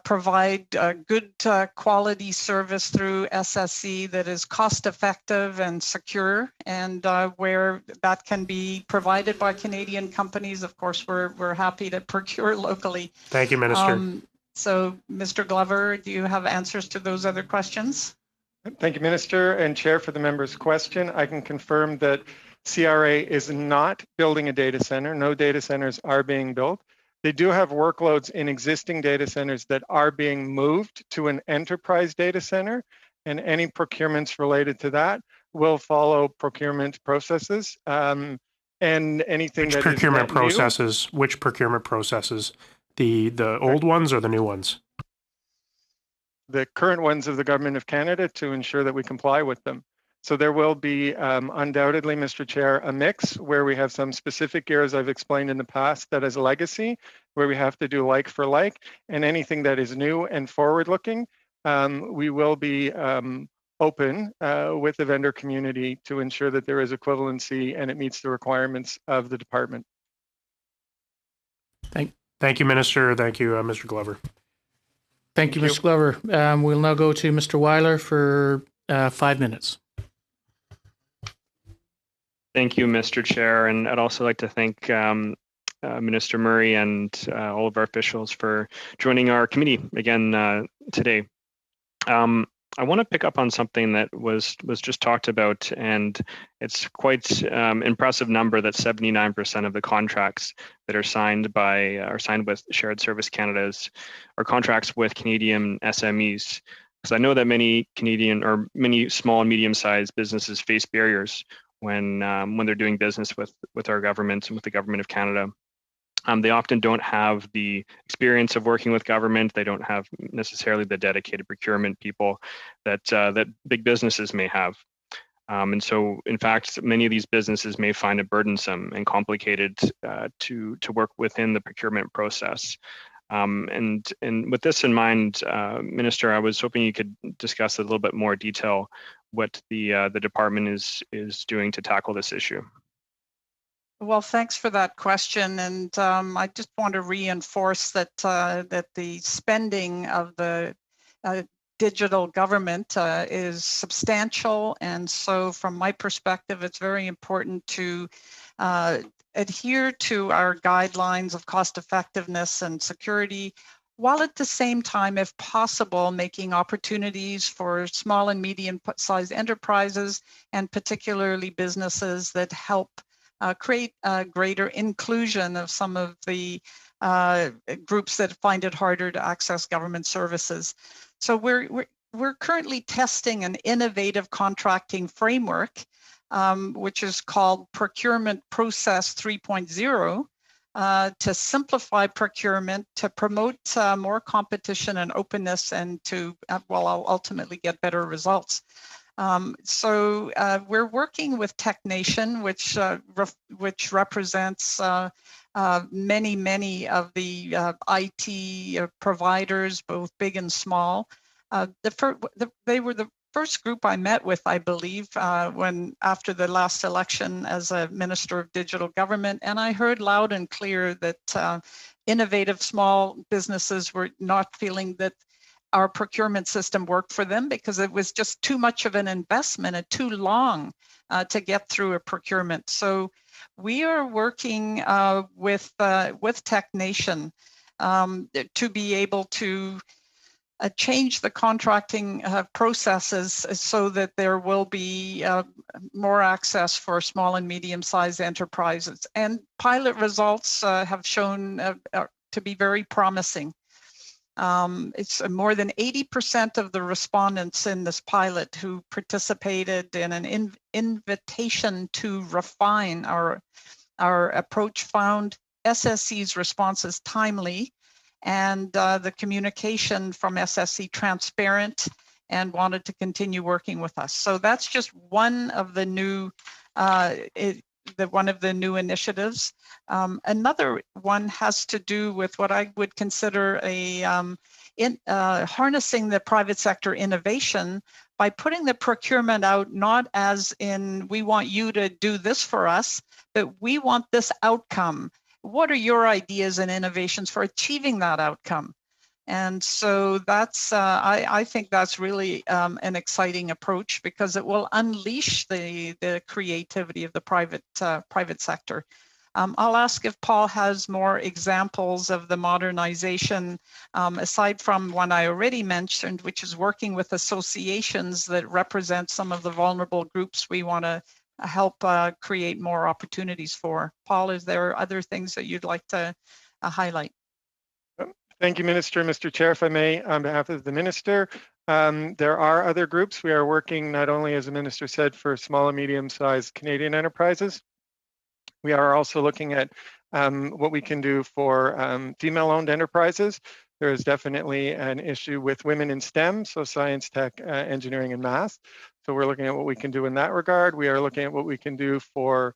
provide good quality service through SSE that is cost effective and secure, and where that can be provided by Canadian companies, of course, we're happy to procure locally. Thank you, Minister. So, Mr. Glover, do you have answers to those other questions? Thank you, Minister and Chair, for the member's question. I can confirm that CRA is not building a data center. No data centers are being built. They do have workloads in existing data centers that are being moved to an enterprise data center, and any procurements related to that will follow procurement processes. And anything Which procurement processes? Which procurement processes? The old ones or the new ones? The current ones of the Government of Canada to ensure that we comply with them. So there will be undoubtedly, Mr. Chair, a mix where we have some specific areas I've explained in the past that is legacy, where we have to do like for like, and anything that is new and forward-looking, we will be open with the vendor community to ensure that there is equivalency and it meets the requirements of the department. Thank you, Minister. Thank you, Mr. Glover. Thank you, Mr. Glover. We'll now go to Mr. Weiler for 5 minutes. Thank you, Mr. Chair, and I'd also like to thank Minister Murray and all of our officials for joining our committee again today. I want to pick up on something that was just talked about, and it's quite impressive number that 79% of the contracts that are signed with Shared Service Canada's are contracts with Canadian SMEs. Because I know that many small and medium-sized businesses face barriers when they're doing business with our government and with the Government of Canada. They often don't have the experience of working with government. They don't have necessarily the dedicated procurement people that big businesses may have. And so, in fact, many of these businesses may find it burdensome and complicated to work within the procurement process. And with this in mind, Minister, I was hoping you could discuss a little bit more detail what the department is doing to tackle this issue. Well, thanks for that question, and I just want to reinforce that that the spending of the digital government is substantial, and so from my perspective, it's very important to adhere to our guidelines of cost effectiveness and security, while at the same time, if possible, making opportunities for small and medium-sized enterprises and particularly businesses that help create greater inclusion of some of the groups that find it harder to access government services. So we're currently testing an innovative contracting framework, which is called Procurement Process 3.0, to simplify procurement, to promote more competition and openness, and to ultimately get better results. So we're working with TechNation, which represents many of the IT providers, both big and small. They were the first group I met with, I believe, after the last election as a Minister of Digital Government, and I heard loud and clear that innovative small businesses were not feeling that our procurement system worked for them because it was just too much of an investment and too long to get through a procurement. So we are working with TechNation to be able to change the contracting processes so that there will be more access for small and medium-sized enterprises. And pilot results have shown to be very promising. It's more than 80% of the respondents in this pilot who participated in an invitation to refine our approach found SSC's responses timely and the communication from SSC transparent and wanted to continue working with us. So that's just one of the new initiatives. Another one has to do with what I would consider harnessing the private sector innovation by putting the procurement out not as in we want you to do this for us, but we want this outcome. What are your ideas and innovations for achieving that outcome? And so that's, I think that's really an exciting approach because it will unleash the creativity of the private sector. I'll ask if Paul has more examples of the modernization, aside from one I already mentioned, which is working with associations that represent some of the vulnerable groups we want to help create more opportunities for. Paul, is there other things that you'd like to highlight? Thank you, Minister. Mr. Chair, if I may, on behalf of the Minister, there are other groups. We are working not only, as the Minister said, for small and medium-sized Canadian enterprises. We are also looking at what we can do for female-owned enterprises. There is definitely an issue with women in STEM, so science, tech, engineering, and math. So we're looking at what we can do in that regard. We are looking at what we can do for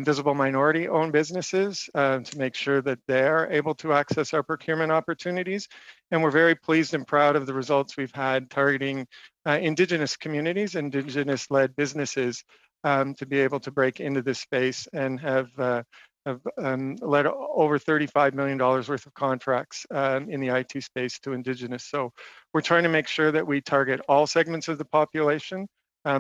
visible minority-owned businesses to make sure that they're able to access our procurement opportunities. And we're very pleased and proud of the results we've had targeting Indigenous communities, Indigenous-led businesses to be able to break into this space and have led over $35 million worth of contracts in the IT space to Indigenous. So we're trying to make sure that we target all segments of the population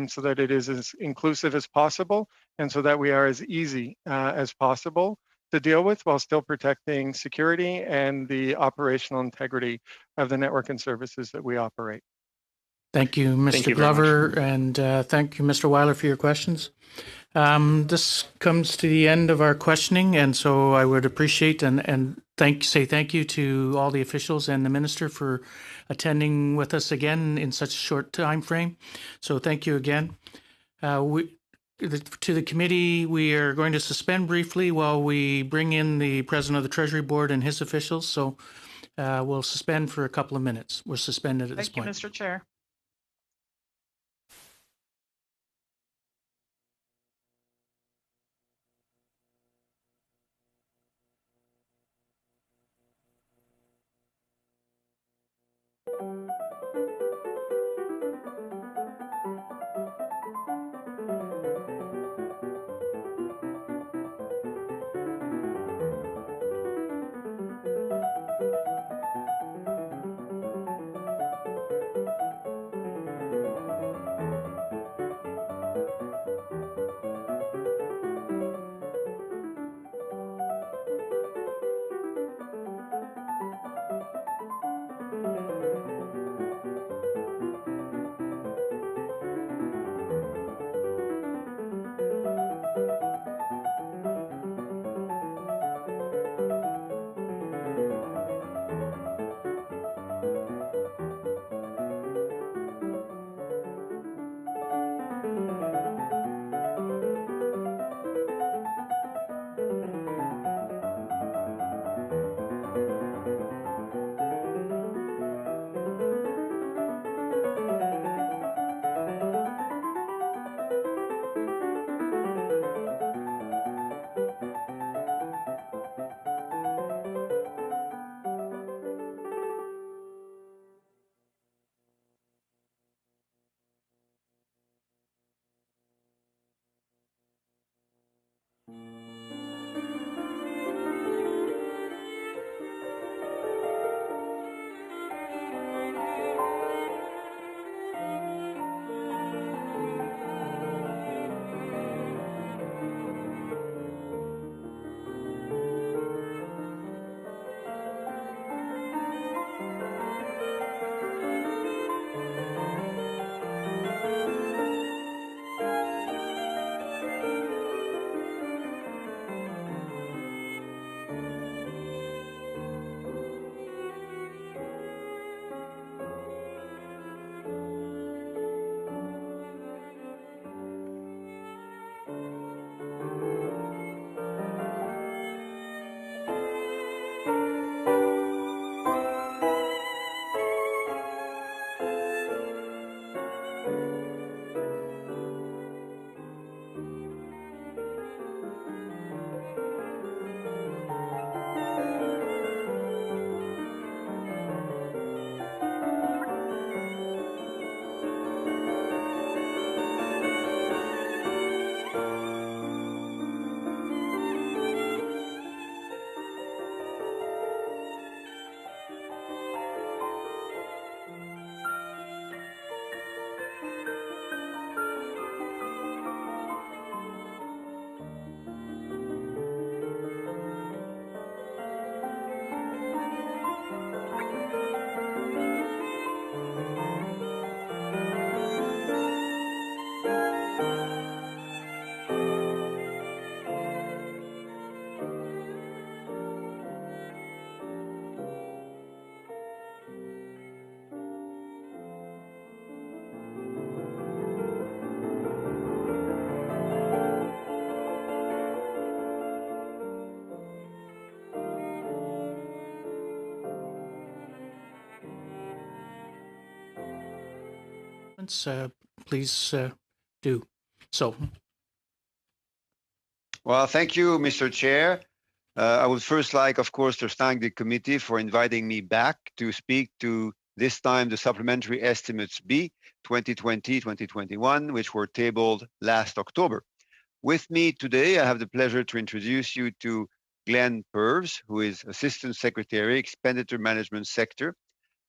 so that it is as inclusive as possible and so that we are as easy as possible to deal with while still protecting security and the operational integrity of the network and services that we operate. Thank you, Mr. Glover, and thank you, Mr. Weiler, for your questions. This comes to the end of our questioning, and so I would appreciate and say thank you to all the officials and the Minister for attending with us again in such a short time frame. So thank you again. To the committee, we are going to suspend briefly while we bring in the President of the Treasury Board and his officials. So we'll suspend for a couple of minutes. We're suspended at this point. Thank you, Mr. Chair. comments, please do so. Well, thank you, Mr. Chair. I would first like, of course, to thank the committee for inviting me back to speak to this time the supplementary estimates B 2020-2021, which were tabled last October. With me today, I have the pleasure to introduce you to Glenn Purves, who is Assistant Secretary, Expenditure Management Sector,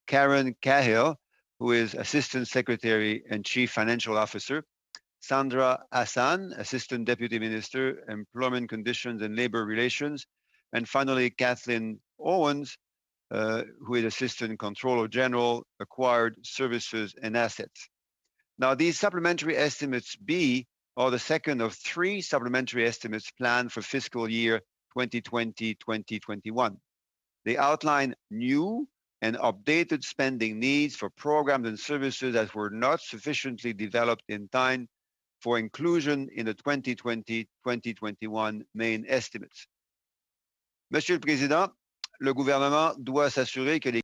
Karen Cahill, who is Assistant Secretary and Chief Financial Officer, Sandra Hassan, Assistant Deputy Minister, Employment Conditions and Labor Relations, and finally Kathleen Owens, who is Assistant Controller General, Acquired Services and Assets. Now, these supplementary estimates B are the second of three supplementary estimates planned for fiscal year 2020-2021. They outline new and updated spending needs for programs and services that were not sufficiently developed in time for inclusion in the 2020-2021 main estimates. Monsieur le Président, le gouvernement doit s'assurer que les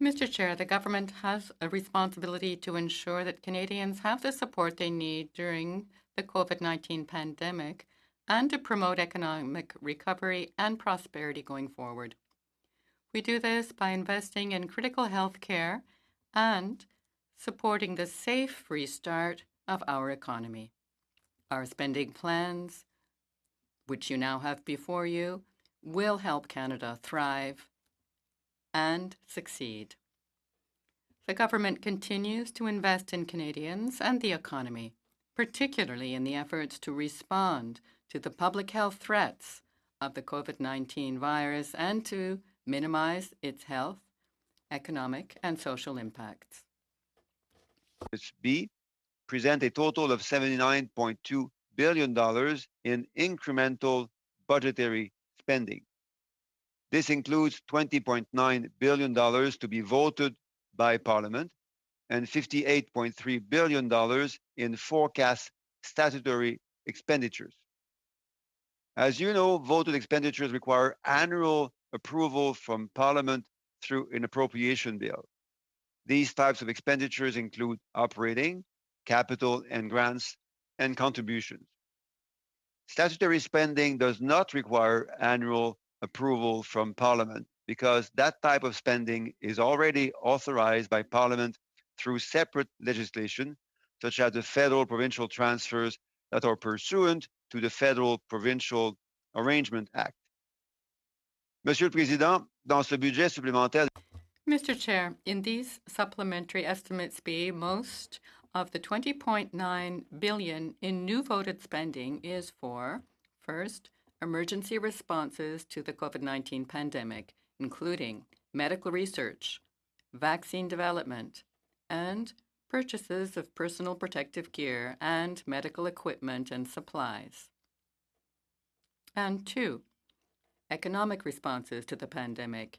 Mr. Chair, the government has a responsibility to ensure that Canadians have the support they need during the COVID-19 pandemic and to promote economic recovery and prosperity going forward. We do this by investing in critical health care and supporting the safe restart of our economy. Our spending plans, which you now have before you, will help Canada thrive and succeed. The government continues to invest in Canadians and the economy, particularly in the efforts to respond to the public health threats of the COVID-19 virus and to minimize its health, economic, and social impacts. B present a total of $79.2 billion in incremental budgetary spending. This includes $20.9 billion to be voted by Parliament and $58.3 billion in forecast statutory expenditures. As you know, voted expenditures require annual approval from Parliament through an appropriation bill. These types of expenditures include operating, capital and grants, and contributions. Statutory spending does not require annual approval from Parliament because that type of spending is already authorized by Parliament through separate legislation, such as the federal provincial transfers that are pursuant to the Federal Provincial Arrangement Act. Monsieur le Président, dans ce budget supplémentaire, Mr. Chair, in these supplementary estimates B, most of the $20.9 billion in new voted spending is for, first, emergency responses to the COVID-19 pandemic, including medical research, vaccine development, and purchases of personal protective gear and medical equipment and supplies. And two, economic responses to the pandemic,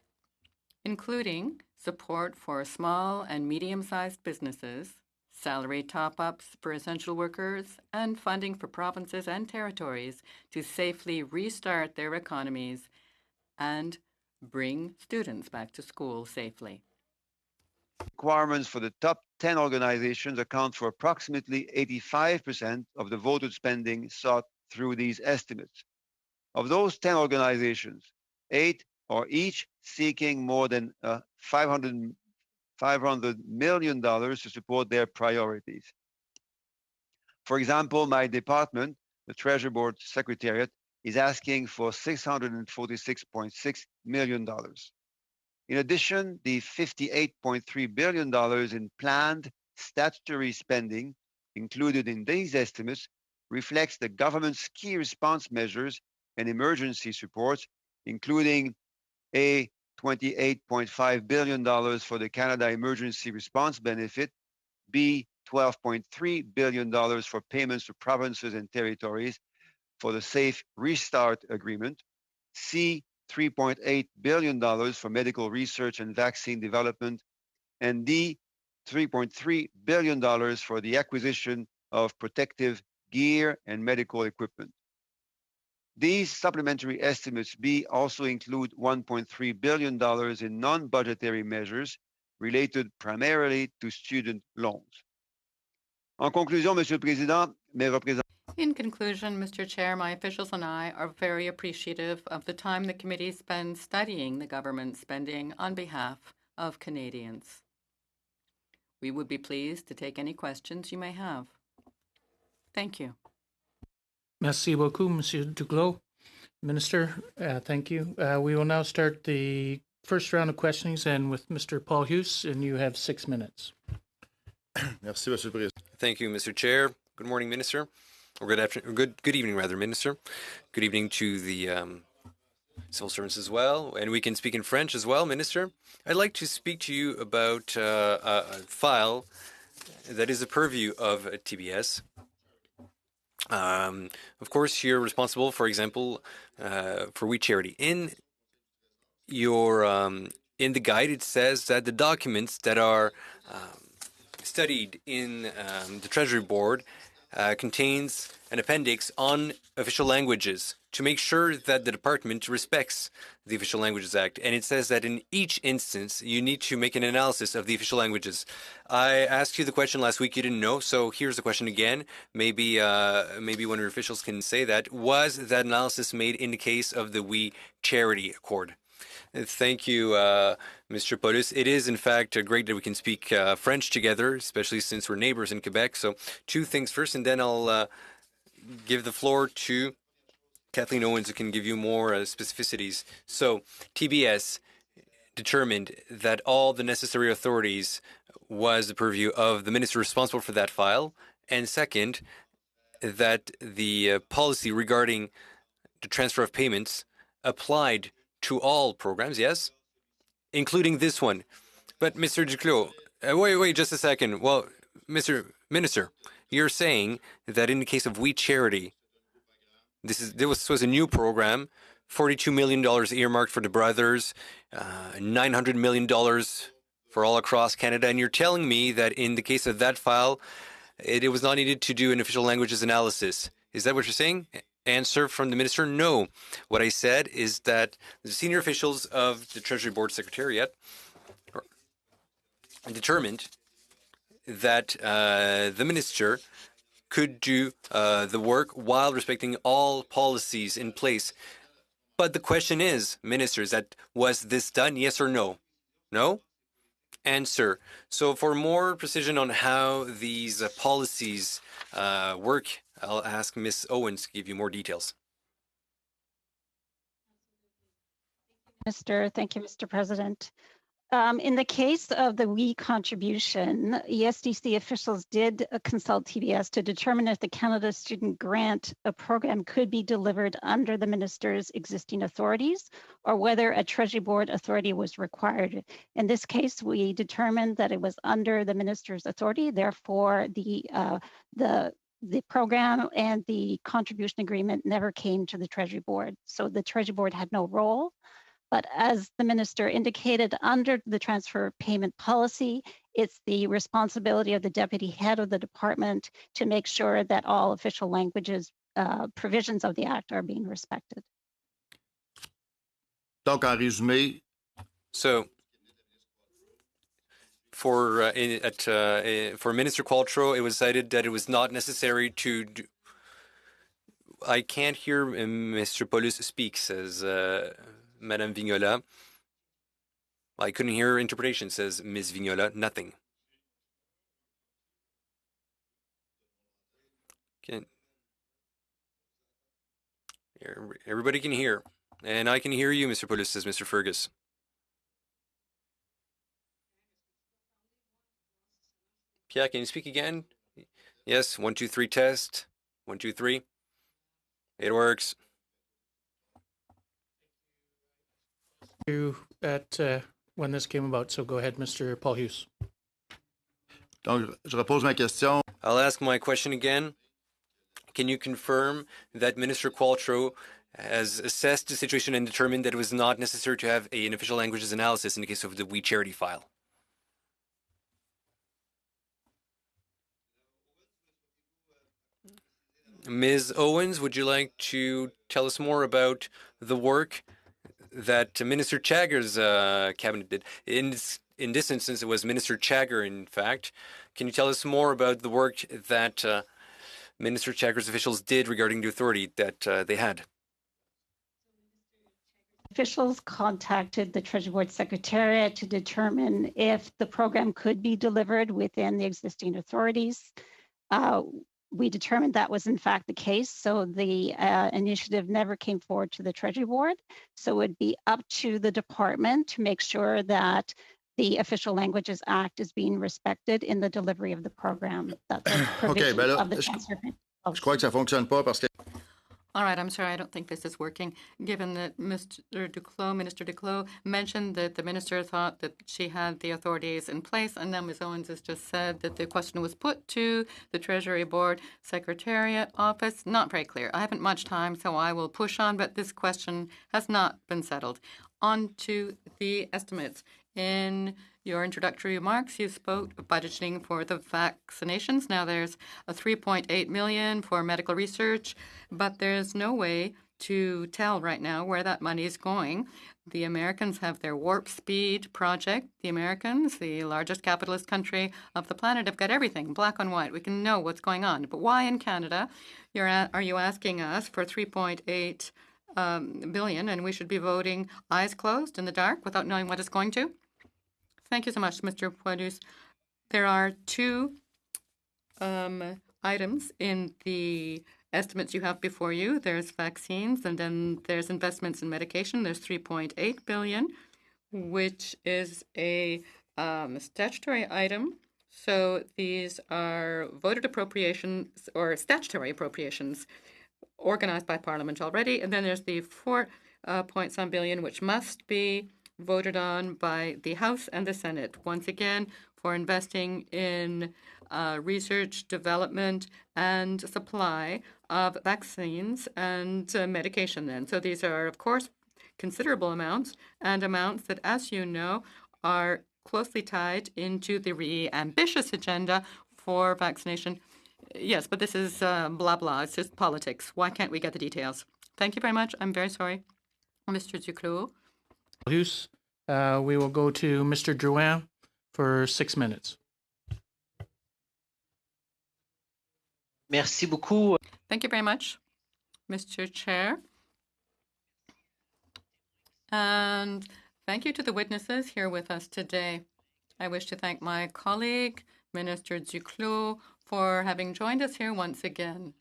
including support for small and medium-sized businesses, salary top-ups for essential workers, and funding for provinces and territories to safely restart their economies and bring students back to school safely. Requirements for the top 10 organizations account for approximately 85% of the voted spending sought through these estimates. Of those 10 organizations, 8 are each seeking more than $500 million to support their priorities. For example, my department, the Treasury Board Secretariat, is asking for $646.6 million. In addition, the $58.3 billion in planned statutory spending included in these estimates reflects the government's key response measures and emergency supports, including A, $28.5 billion for the Canada Emergency Response Benefit, B, $12.3 billion for payments to provinces and territories for the Safe Restart Agreement, C, $3.8 billion for medical research and vaccine development, and D, $3.3 billion for the acquisition of protective gear and medical equipment. These supplementary estimates B also include $1.3 billion in non-budgetary measures related primarily to student loans. En conclusion, Monsieur le Président, mes représentants. In conclusion, Mr. Chair, my officials and I are very appreciative of the time the committee spends studying the government spending on behalf of Canadians. We would be pleased to take any questions you may have. Thank you. Merci beaucoup, Monsieur Duclos. Minister, thank you. We will now start the first round of questionings, and with Mr. Paul Hughes, and you have 6 minutes. Merci, Monsieur le Président. Thank you, Mr. Chair. Good morning, Minister. Or good afternoon, good evening, rather, Minister. Good evening to the civil servants as well, and we can speak in French as well, Minister. I'd like to speak to you about a file that is a purview of TBS. Of course, you're responsible, for example, for We Charity. In your in the guide, it says that the documents that are studied in the Treasury Board contains an appendix on official languages to make sure that the department respects the Official Languages Act. And it says that in each instance, you need to make an analysis of the official languages. I asked you the question last week, you didn't know, so here's the question again. Maybe one of your officials can say that. Was that analysis made in the case of the We Charity Accord? Thank you, Mr. Paulus. It is, in fact, great that we can speak French together, especially since we're neighbors in Quebec. So 2 things first, and then I'll give the floor to Kathleen Owens, who can give you more specificities. So TBS determined that all the necessary authorities was the purview of the minister responsible for that file. And second, that the policy regarding the transfer of payments applied to all programs, yes, including this one. But Mr. Duclos, wait just a second. Well, Mr. Minister, you're saying that in the case of We Charity, this was a new program, $42 million earmarked for the brothers, $900 million for all across Canada, and you're telling me that in the case of that file, it was not needed to do an official languages analysis. Is that what you're saying? Answer from the minister, no. What I said is that the senior officials of the Treasury Board Secretariat determined that the minister could do the work while respecting all policies in place. But the question is, ministers, that was this done, yes or no? No? Answer. So for more precision on how these policies work, I'll ask Ms. Owens to give you more details. Thank you, Mr. President. In the case of the We contribution, ESDC officials did consult TBS to determine if the Canada Student Grant program could be delivered under the minister's existing authorities or whether a Treasury Board authority was required. In this case, we determined that it was under the minister's authority. Therefore, the program and the contribution agreement never came to the Treasury Board. So the Treasury Board had no role. But as the minister indicated, under the transfer payment policy, it's the responsibility of the deputy head of the department to make sure that all official languages provisions of the act are being respected. Donc, en résumé, so for Minister Qualtrough, it was cited that it was not necessary to do. I can't hear Mr. Paulus speak, says Madame Vignola. I couldn't hear interpretation, says Ms. Vignola. Nothing. Everybody can hear. And I can hear you, Mr. Paulus, says Mr. Fergus. Pierre, can you speak again? Yes, 1, 2, 3 test. 1, 2, 3. It works. You at when this came about, so go ahead, Mr. Paul Hughes. Donc, je repose ma question. I'll ask my question again. Can you confirm that Minister Qualtrough has assessed the situation and determined that it was not necessary to have an official languages analysis in the case of the We Charity file? Ms. Owens, would you like to tell us more about the work that Minister Chagger's cabinet did? in this instance, it was Minister Chagger, in fact. Can you tell us more about the work that Minister Chagger's officials did regarding the authority that they had? Officials contacted the Treasury Board Secretariat to determine if the program could be delivered within the existing authorities. We determined that was in fact the case, so the initiative never came forward to the Treasury Board. So it would be up to the department to make sure that the Official Languages Act is being respected in the delivery of the program. That's a provision of the transfer. Je crois que ça fonctionne pas parce que All right, I'm sorry, I don't think this is working. Given that Minister Duclos mentioned that the minister thought that she had the authorities in place, and then Ms. Owens has just said that the question was put to the Treasury Board Secretariat Office. Not very clear. I haven't much time, so I will push on, but this question has not been settled. On to the estimates. In your introductory remarks, you spoke of budgeting for the vaccinations. Now there's a 3.8 million for medical research, but there's no way to tell right now where that money is going. The Americans have their Warp Speed project. The Americans, the largest capitalist country of the planet, have got everything black on white. We can know what's going on. But why in Canada are you asking us for 3.8 billion, and we should be voting eyes closed in the dark without knowing what it's going to? Thank you so much, Mr. Poidus. There are two items in the estimates you have before you. There's vaccines, and then there's investments in medication. There's 3.8 billion, which is a statutory item. So these are voted appropriations or statutory appropriations organized by Parliament already. And then there's the 4.some billion, which must be voted on by the House and the Senate, once again, for investing in research, development, and supply of vaccines and medication then. So these are, of course, considerable amounts, and amounts that, as you know, are closely tied into the ambitious agenda for vaccination. Yes, but this is blah, blah. It's just politics. Why can't we get the details? Thank you very much. I'm very sorry. Mr. Duclos. We will go to Mr. Drouin for 6 minutes. Merci beaucoup. Thank you very much, Mr. Chair. And thank you to the witnesses here with us today. I wish to thank my colleague, Minister Duclos, for having joined us here once again.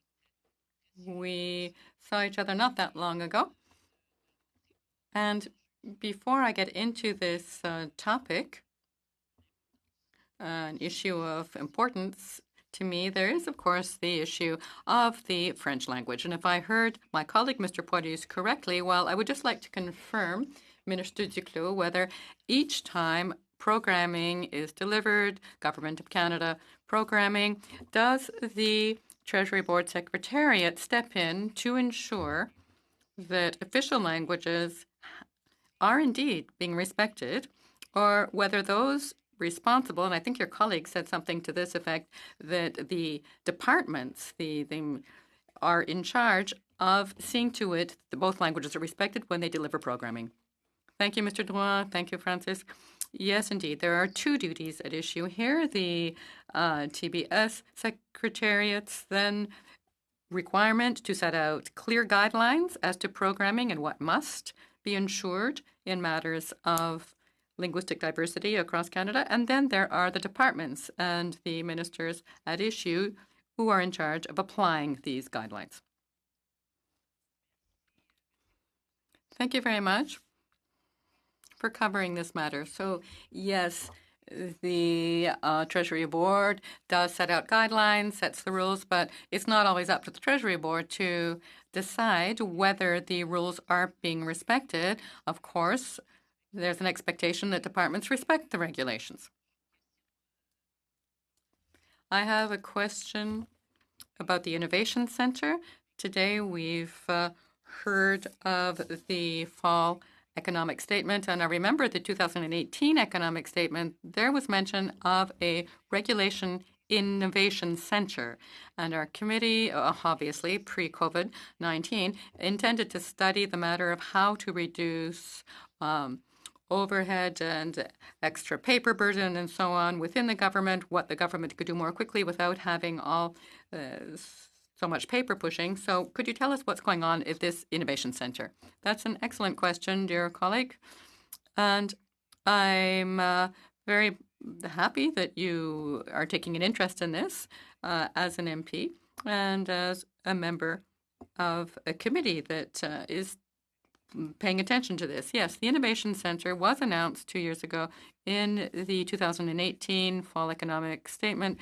We saw each other not that long ago. And before I get into this topic, an issue of importance to me, there is, of course, the issue of the French language. And if I heard my colleague, Mr. Poirier, correctly, well, I would just like to confirm, Minister Duclos, whether each time programming is delivered, Government of Canada programming, does the Treasury Board Secretariat step in to ensure that official languages are indeed being respected, or whether those responsible, and I think your colleague said something to this effect, that the departments they are in charge of seeing to it that both languages are respected when they deliver programming. Thank you, Mr. Drouin. Thank you, Francis. Yes, indeed. There are two duties at issue here. The TBS secretariats then requirement to set out clear guidelines as to programming and what must be ensured in matters of linguistic diversity across Canada. And then there are the departments and the ministers at issue who are in charge of applying these guidelines. Thank you very much for covering this matter. So, yes, the Treasury Board does set out guidelines, sets the rules, but it's not always up to the Treasury Board to decide whether the rules are being respected. Of course, there's an expectation that departments respect the regulations. I have a question about the Innovation Center. Today we've heard of the fall economic statement, and I remember the 2018 economic statement, there was mention of a regulation innovation center, and our committee, obviously pre-COVID-19, intended to study the matter of how to reduce overhead and extra paper burden and so on within the government, what the government could do more quickly without having all so much paper pushing. So could you tell us what's going on at this innovation center? That's an excellent question, dear colleague. And I'm very happy that you are taking an interest in this as an MP and as a member of a committee that is paying attention to this. Yes, the Innovation Center was announced 2 years ago in the 2018 Fall Economic Statement,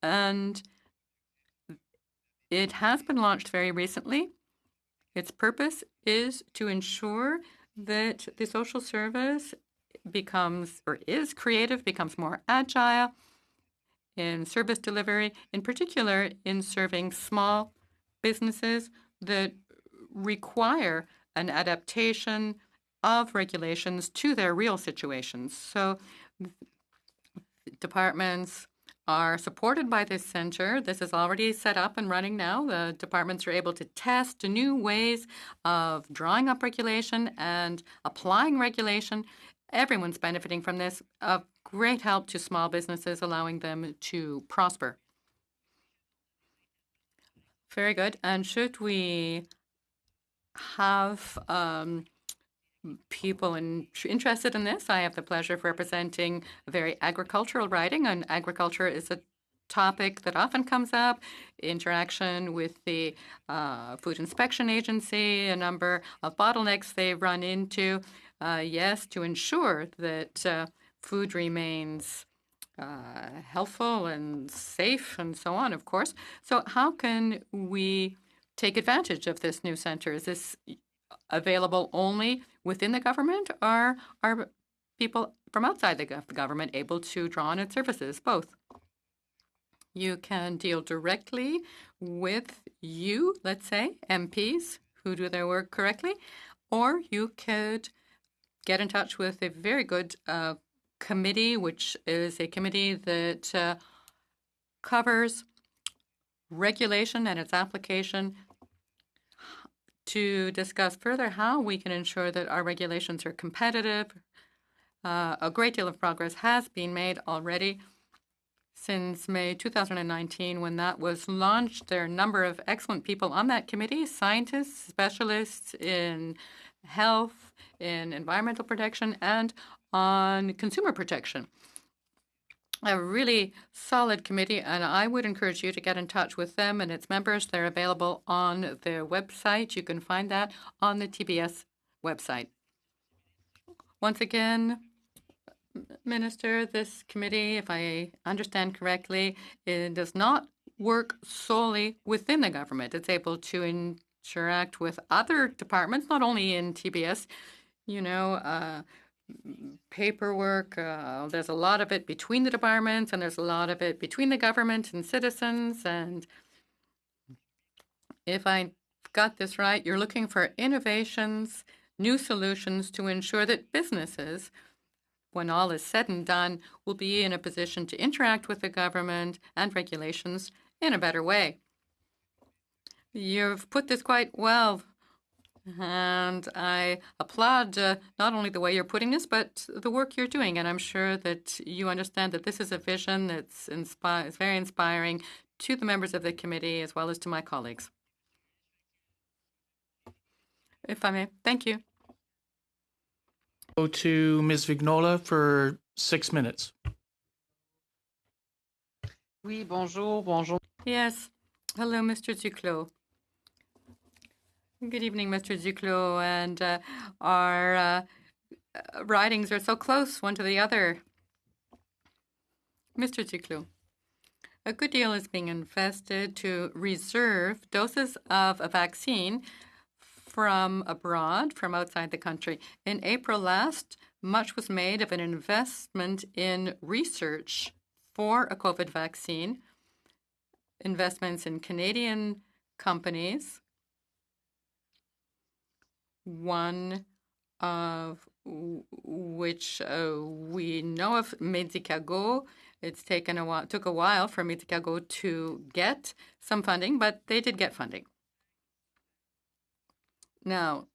and it has been launched very recently. Its purpose is to ensure that the social service becomes, or is creative, becomes more agile in service delivery, in particular in serving small businesses that require an adaptation of regulations to their real situations. So departments are supported by this center. This is already set up and running now. The departments are able to test new ways of drawing up regulation and applying regulation. Everyone's benefiting from this, of great help to small businesses, allowing them to prosper. Very good. And should we have people interested in this, I have the pleasure of representing a very agricultural riding, and agriculture is a topic that often comes up, interaction with the Food Inspection Agency, a number of bottlenecks they run into, yes, to ensure that food remains healthful and safe and so on, of course. So how can we take advantage of this new center? Is this available only within the government, or are people from outside the government able to draw on its services? Both. You can deal directly with let's say, MPs who do their work correctly, or you could get in touch with a very good committee, which is a committee that covers regulation and its application, to discuss further how we can ensure that our regulations are competitive. A great deal of progress has been made already since May 2019, when that was launched. There are a number of excellent people on that committee, scientists, specialists in health, in environmental protection, and on consumer protection. A really solid committee, and I would encourage you to get in touch with them and its members. They're available on their website. You can find that on the TBS website. Once again, Minister, this committee, if I understand correctly, it does not work solely within the government. It's able to interact with other departments, not only in TBS, paperwork. There's a lot of it between the departments, and there's a lot of it between the government and citizens. And if I got this right, you're looking for innovations, new solutions to ensure that businesses, when all is said and done, will be in a position to interact with the government and regulations in a better way. You've put this quite well, and I applaud not only the way you're putting this, but the work you're doing. And I'm sure that you understand that this is a vision that's very inspiring to the members of the committee as well as to my colleagues. If I may, thank you. Go to Ms. Vignola for 6 minutes. Oui, bonjour, bonjour. Yes. Hello, Mr. Duclos. Good evening, Mr. Duclos. And our ridings are so close one to the other. Mr. Duclos, a good deal is being invested to reserve doses of a vaccine from abroad, from outside the country. In April last, much was made of an investment in research for a COVID vaccine, investments in Canadian companies, one of which we know of, OGGO. It's took a while for OGGO to get some funding, but they did get funding. Now,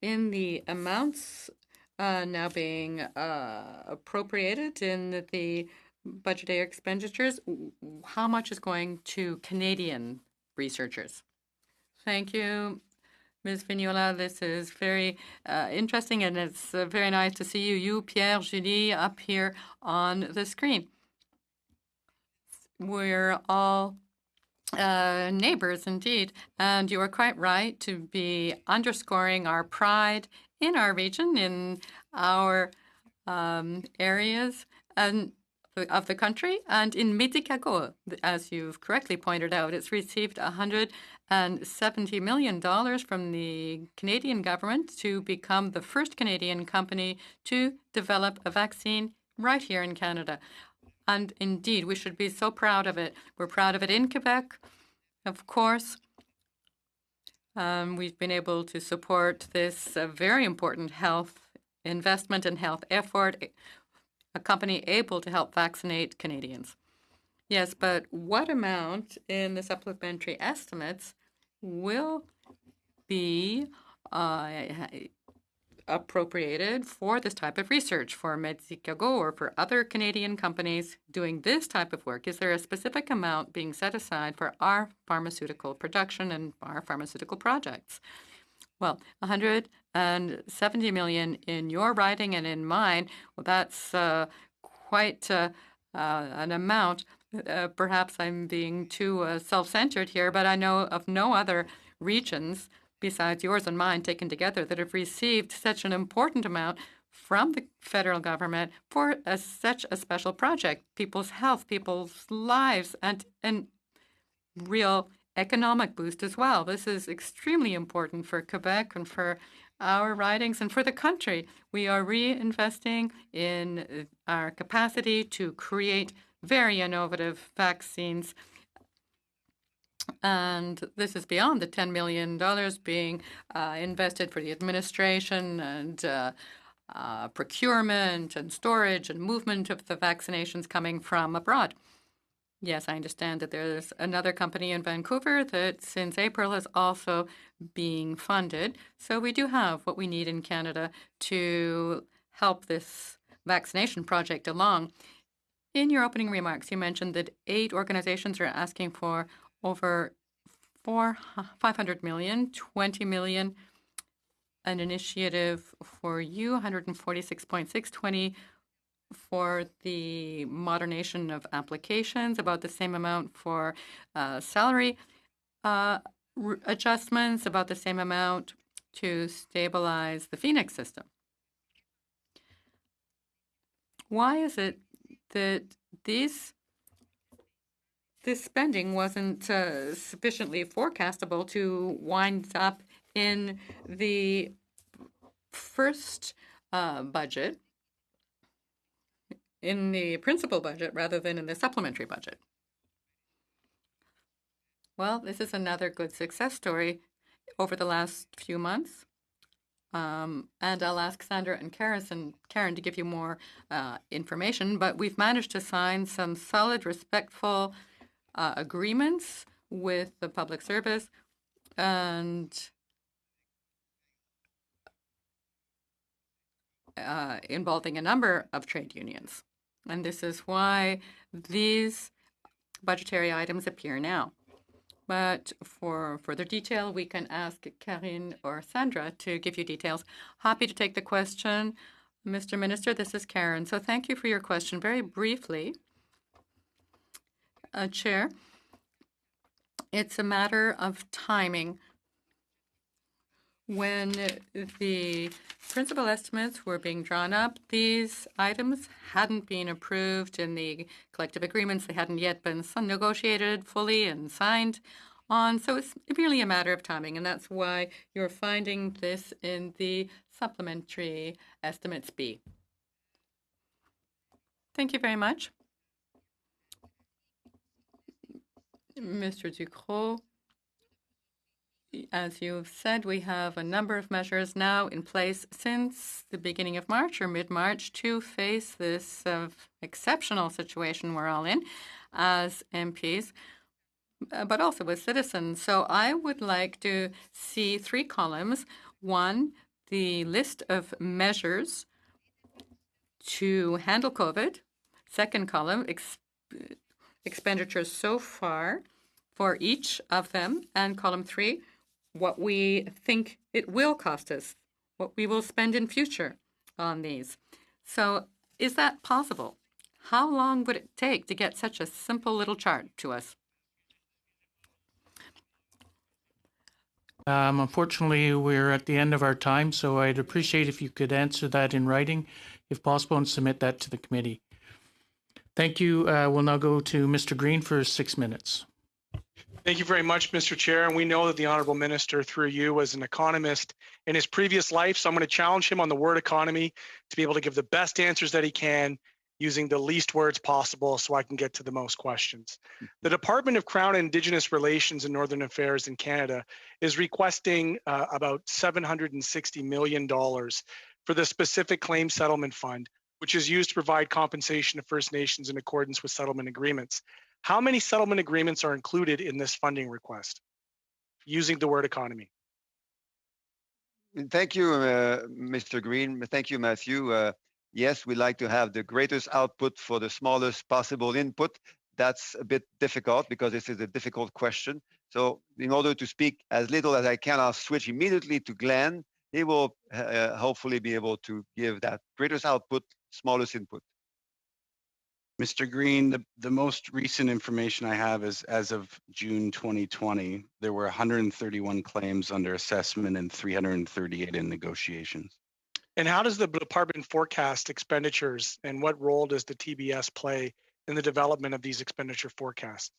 in the amounts now being appropriated in the budgetary expenditures. How much is going to Canadian researchers? Thank you, Ms. Vignola. This is very interesting, and it's very nice to see you, Pierre, Julie, up here on the screen. We're all neighbors indeed, and you are quite right to be underscoring our pride in our region, in our areas and of the country, and in Medicago, as you've correctly pointed out, it's received $170 million from the Canadian government to become the first Canadian company to develop a vaccine right here in Canada. And indeed, we should be so proud of it. We're proud of it in Quebec, of course. We've been able to support this very important health investment and health effort, a company able to help vaccinate Canadians. Yes, but what amount in the supplementary estimates will be appropriated for this type of research for Medicago or for other Canadian companies doing this type of work? Is there a specific amount being set aside for our pharmaceutical production and our pharmaceutical projects? Well, 170 million in your writing and in mine, well, that's quite an amount. Perhaps I'm being too self-centered here, but I know of no other regions besides yours and mine taken together that have received such an important amount from the federal government for such a special project, people's health, people's lives, and real economic boost as well. This is extremely important for Quebec and for our ridings and for the country. We are reinvesting in our capacity to create very innovative vaccines. And this is beyond the $10 million being invested for the administration and procurement and storage and movement of the vaccinations coming from abroad. Yes, I understand that there's another company in Vancouver that since April is also being funded. So we do have what we need in Canada to help this vaccination project along. In your opening remarks, you mentioned that 8 organizations are asking for over 500 million, 20 million, an initiative for you, 146.6, 20 for the modernization of applications, about the same amount for salary adjustments, about the same amount to stabilize the Phoenix system. Why is it that this spending wasn't sufficiently forecastable to wind up in the first budget, in the principal budget rather than in the supplementary budget? Well, this is another good success story over the last few months. And I'll ask Sandra and Karen to give you more information, but we've managed to sign some solid, respectful agreements with the public service and involving a number of trade unions. And this is why these budgetary items appear now. But for further detail, we can ask Karine or Sandra to give you details. Happy to take the question. Mr. Minister, this is Karen. So thank you for your question. Very briefly, Chair, it's a matter of timing. When the principal estimates were being drawn up, these items hadn't been approved in the collective agreements. They hadn't yet been negotiated fully and signed on. So it's really a matter of timing, and that's why you're finding this in the supplementary estimates B. Thank you very much. Mr. Ducrot. As you've said, we have a number of measures now in place since the beginning of March or mid-March to face this exceptional situation we're all in as MPs, but also as citizens. So I would like to see 3 columns. 1, the list of measures to handle COVID. Second column, expenditures so far for each of them. And column 3, what we think it will cost us, what we will spend in future on these. So is that possible? How long would it take to get such a simple little chart to us? Unfortunately, we're at the end of our time, so I'd appreciate if you could answer that in writing, if possible, and submit that to the committee. Thank you. We'll now go to Mr. Green for 6 minutes. Thank you very much, Mr. Chair. And we know that the Honourable Minister, through you, was an economist in his previous life. So I'm going to challenge him on the word economy to be able to give the best answers that he can using the least words possible so I can get to the most questions. The Department of Crown and Indigenous Relations and Northern Affairs in Canada is requesting about $760 million for the specific claim settlement fund, which is used to provide compensation to First Nations in accordance with settlement agreements. How many settlement agreements are included in this funding request using the word economy? Thank you, Mr. Green. Thank you, Matthew. Yes, we like to have the greatest output for the smallest possible input. That's a bit difficult because this is a difficult question. So in order to speak as little as I can, I'll switch immediately to Glenn. He will hopefully be able to give that greatest output, smallest input. Mr. Green, the most recent information I have is as of June 2020, there were 131 claims under assessment and 338 in negotiations. And how does the department forecast expenditures, and what role does the TBS play in the development of these expenditure forecasts?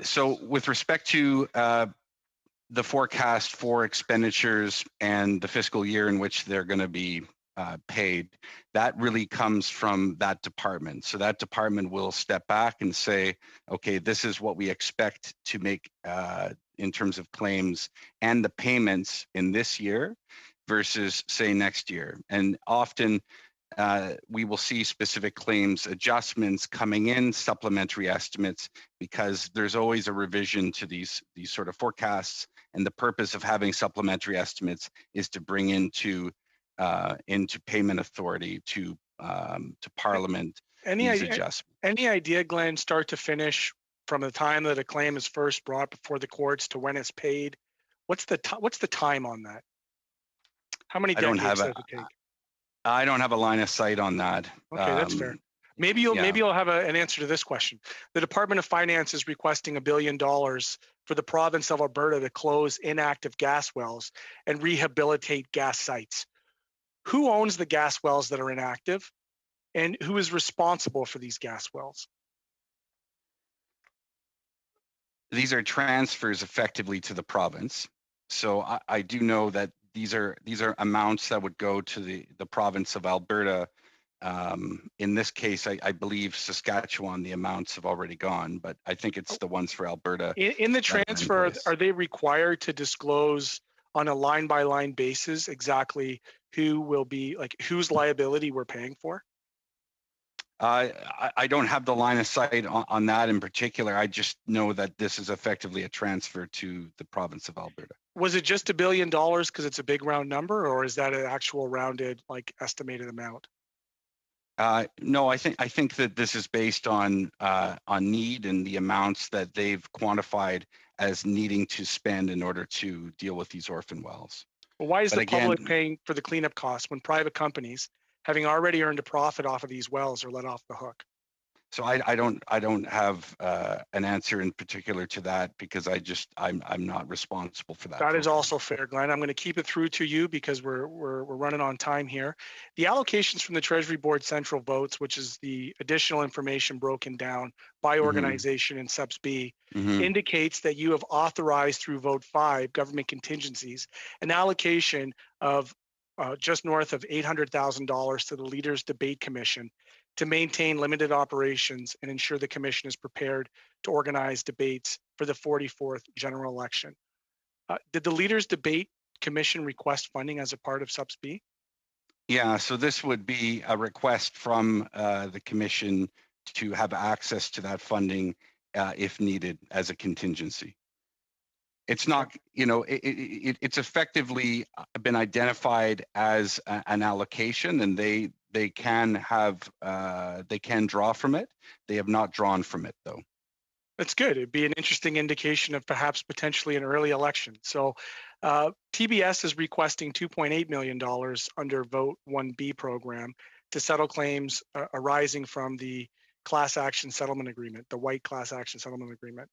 So with respect to the forecast for expenditures and the fiscal year in which they're going to be paid, that really comes from that department. So that department will step back and say, okay, this is what we expect to make in terms of claims and the payments in this year versus say next year. And often we will see specific claims adjustments coming in, supplementary estimates, because there's always a revision to these sort of forecasts. And the purpose of having supplementary estimates is to bring into payment authority to Parliament these adjustments. Any idea, Glenn, start to finish, from the time that a claim is first brought before the courts to when it's paid? What's the time on that? How many decades does it take? I don't have a line of sight on that. Okay, that's fair. Maybe you'll have an answer to this question. The Department of Finance is requesting $1 billion for the province of Alberta to close inactive gas wells and rehabilitate gas sites. Who owns the gas wells that are inactive, and who is responsible for these gas wells? These are transfers effectively to the province. So I do know that these are amounts that would go to the province of Alberta. In this case, I believe Saskatchewan, the amounts have already gone, but I think it's the ones for Alberta. In the transfer, are they required to disclose on a line-by-line basis exactly who will be, like, whose liability we're paying for? I don't have the line of sight on that in particular. I just know that this is effectively a transfer to the province of Alberta. Was it just $1 billion because it's a big round number, or is that an actual rounded, like, estimated amount? No, I think that this is based on need and the amounts that they've quantified as needing to spend in order to deal with these orphan wells. Well, why is the public paying for the cleanup costs when private companies, having already earned a profit off of these wells, are let off the hook? So I don't have an answer in particular to that because I'm not responsible for that. That is also fair, Glenn. I'm going to keep it through to you because we're running on time here. The allocations from the Treasury Board Central Votes, which is the additional information broken down by organization in Subs B, indicates that you have authorized through Vote 5, government contingencies, an allocation of just north of $800,000 to the Leaders Debate Commission to maintain limited operations and ensure the commission is prepared to organize debates for the 44th general election. Did the Leaders Debate Commission request funding as a part of Subs B? Yeah, so this would be a request from the commission to have access to that funding if needed as a contingency. it's not, it's effectively been identified as an allocation, and they can draw from it. They have not drawn from it, though. That's good. It'd be an interesting indication of perhaps potentially an early election. So TBS is requesting $2.8 million under Vote 1B program to settle claims arising from the class action settlement agreement, the white class action settlement agreement.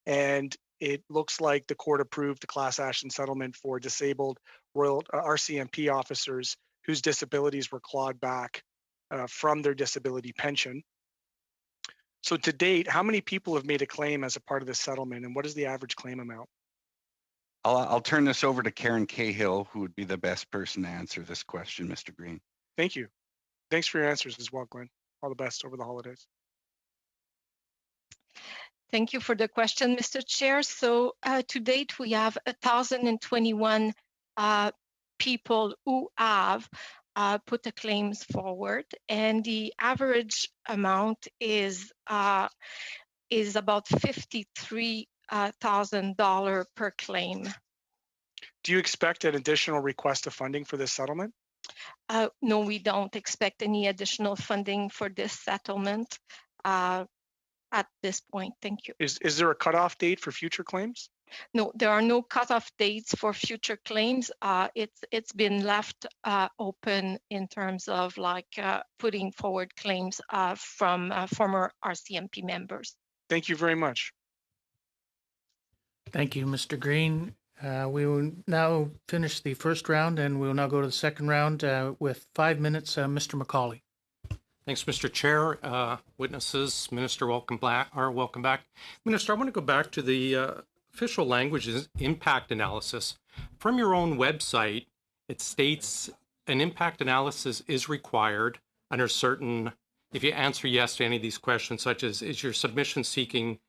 And it looks like the court approved the class action settlement for disabled Royal RCMP officers whose disabilities were clawed back from their disability pension. So to date, how many people have made a claim as a part of this settlement, and what is the average claim amount? I'll turn this over to Karen Cahill, who would be the best person to answer this question, Mr. Green. Thank you. Thanks for your answers as well, Glenn. All the best over the holidays. Thank you for the question, Mr. Chair. So to date, we have 1,021 people who have put the claims forward, and the average amount is about $53,000 per claim. Do you expect an additional request of funding for this settlement? No, we don't expect any additional funding for this settlement at this point. Thank you. Is there a cutoff date for future claims? No, there are no cutoff dates for future claims. It's been left open in terms of putting forward claims from former RCMP members. Thank you very much. Thank you, Mr. Green. We will now finish the first round, and we will now go to the second round with 5 minutes. Mr. McCauley. Thanks, Mr. Chair. Witnesses, Minister, welcome back. Minister, I want to go back to the official languages impact analysis. From your own website, it states an impact analysis is required under certain, if you answer yes to any of these questions, such as, is your submission seeking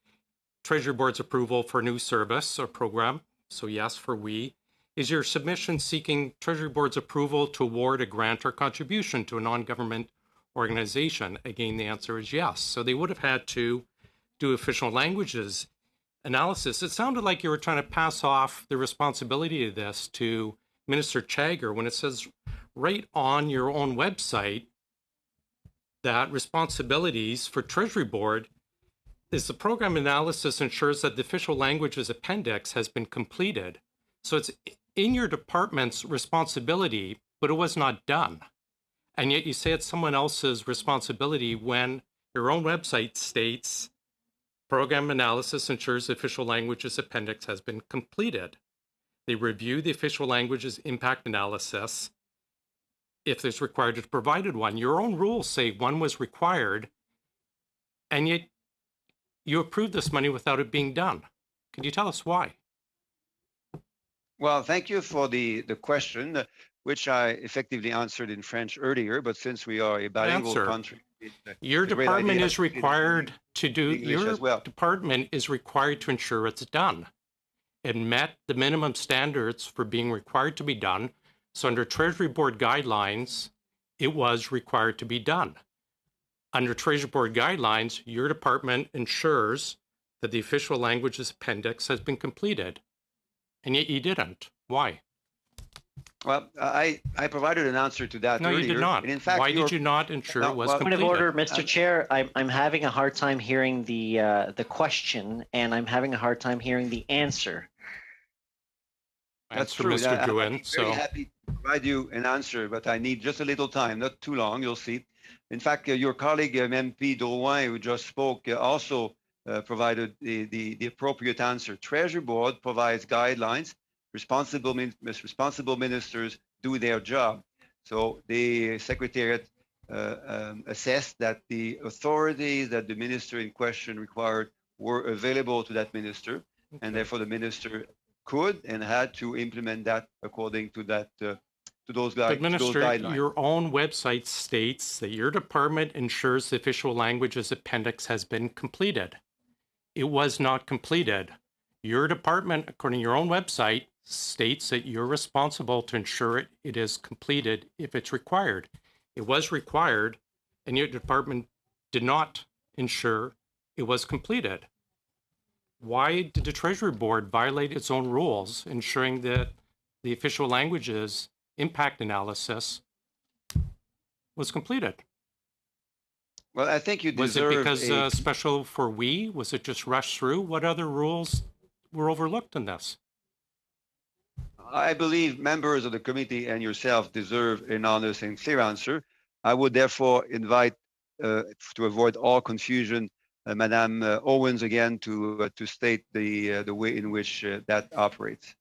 Treasury Board's approval for a new service or program? So yes for we. Is your submission seeking Treasury Board's approval to award a grant or contribution to a non-government organization? Again, the answer is yes. So they would have had to do official languages analysis. It sounded like you were trying to pass off the responsibility of this to Minister Chagger when it says right on your own website that responsibilities for Treasury Board is the program analysis ensures that the official languages appendix has been completed. So it's in your department's responsibility, but it was not done. And yet you say it's someone else's responsibility when your own website states program analysis ensures the official languages appendix has been completed. They review the official languages impact analysis if there's required to provided one. Your own rules say one was required, and yet you approved this money without it being done. Can you tell us why? Well, thank you for the question, which I effectively answered in French earlier, but since we are a bilingual country, your department is required to do, department is required to ensure it's done. It met the minimum standards for being required to be done. So under Treasury Board guidelines, it was required to be done. Under Treasury Board guidelines, your department ensures that the official languages appendix has been completed. And yet you didn't. Why? Well, I provided an answer to that earlier. No, you did not. And in fact, why did you not ensure it was completed? Point of order, Mr. Chair. I'm having a hard time hearing the question, and I'm having a hard time hearing the answer. That's true. Mr. Drouin, I'm very happy to provide you an answer, but I need just a little time, not too long, you'll see. In fact, your colleague, MP Drouin, who just spoke, also provided the appropriate answer. Treasury Board provides guidelines. Responsible ministers do their job. So the Secretariat assessed that the authorities that the minister in question required were available to that minister, and therefore the minister could and had to implement that according to that to those guidelines. But Minister, your own website states that your department ensures the official languages appendix has been completed. It was not completed. Your department, according to your own website, states that you're responsible to ensure it is completed if it's required. It was required, and your department did not ensure it was completed. why did the Treasury Board violate its own rules, ensuring that the official languages impact analysis was completed? Well, I think you Was it deserve because special for we? Was it just rushed through? What other rules were overlooked in this? I believe members of the committee and yourself deserve an honest and clear answer. I would therefore invite, to avoid all confusion, Madame Owens again to state the way in which that operates.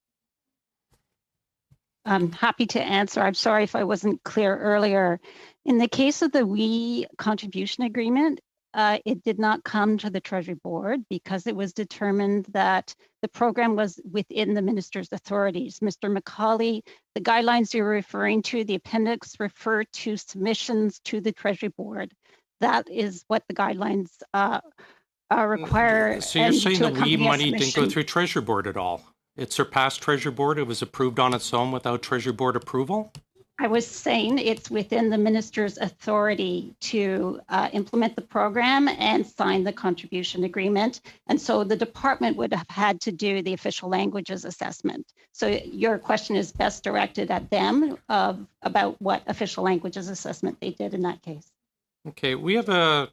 I'm happy to answer. I'm sorry if I wasn't clear earlier. In the case of the WE contribution agreement, it did not come to the Treasury Board because it was determined that the program was within the minister's authorities. Mr. McCauley, the guidelines you're referring to, the appendix refer to submissions to the Treasury Board. That is what the guidelines require. So you're saying the WE money didn't go through Treasury Board at all? It surpassed Treasury Board? It was approved on its own without Treasury Board approval? I was saying it's within the minister's authority to implement the program and sign the contribution agreement. And so the department would have had to do the official languages assessment. So your question is best directed at them about what official languages assessment they did in that case. Okay, we have a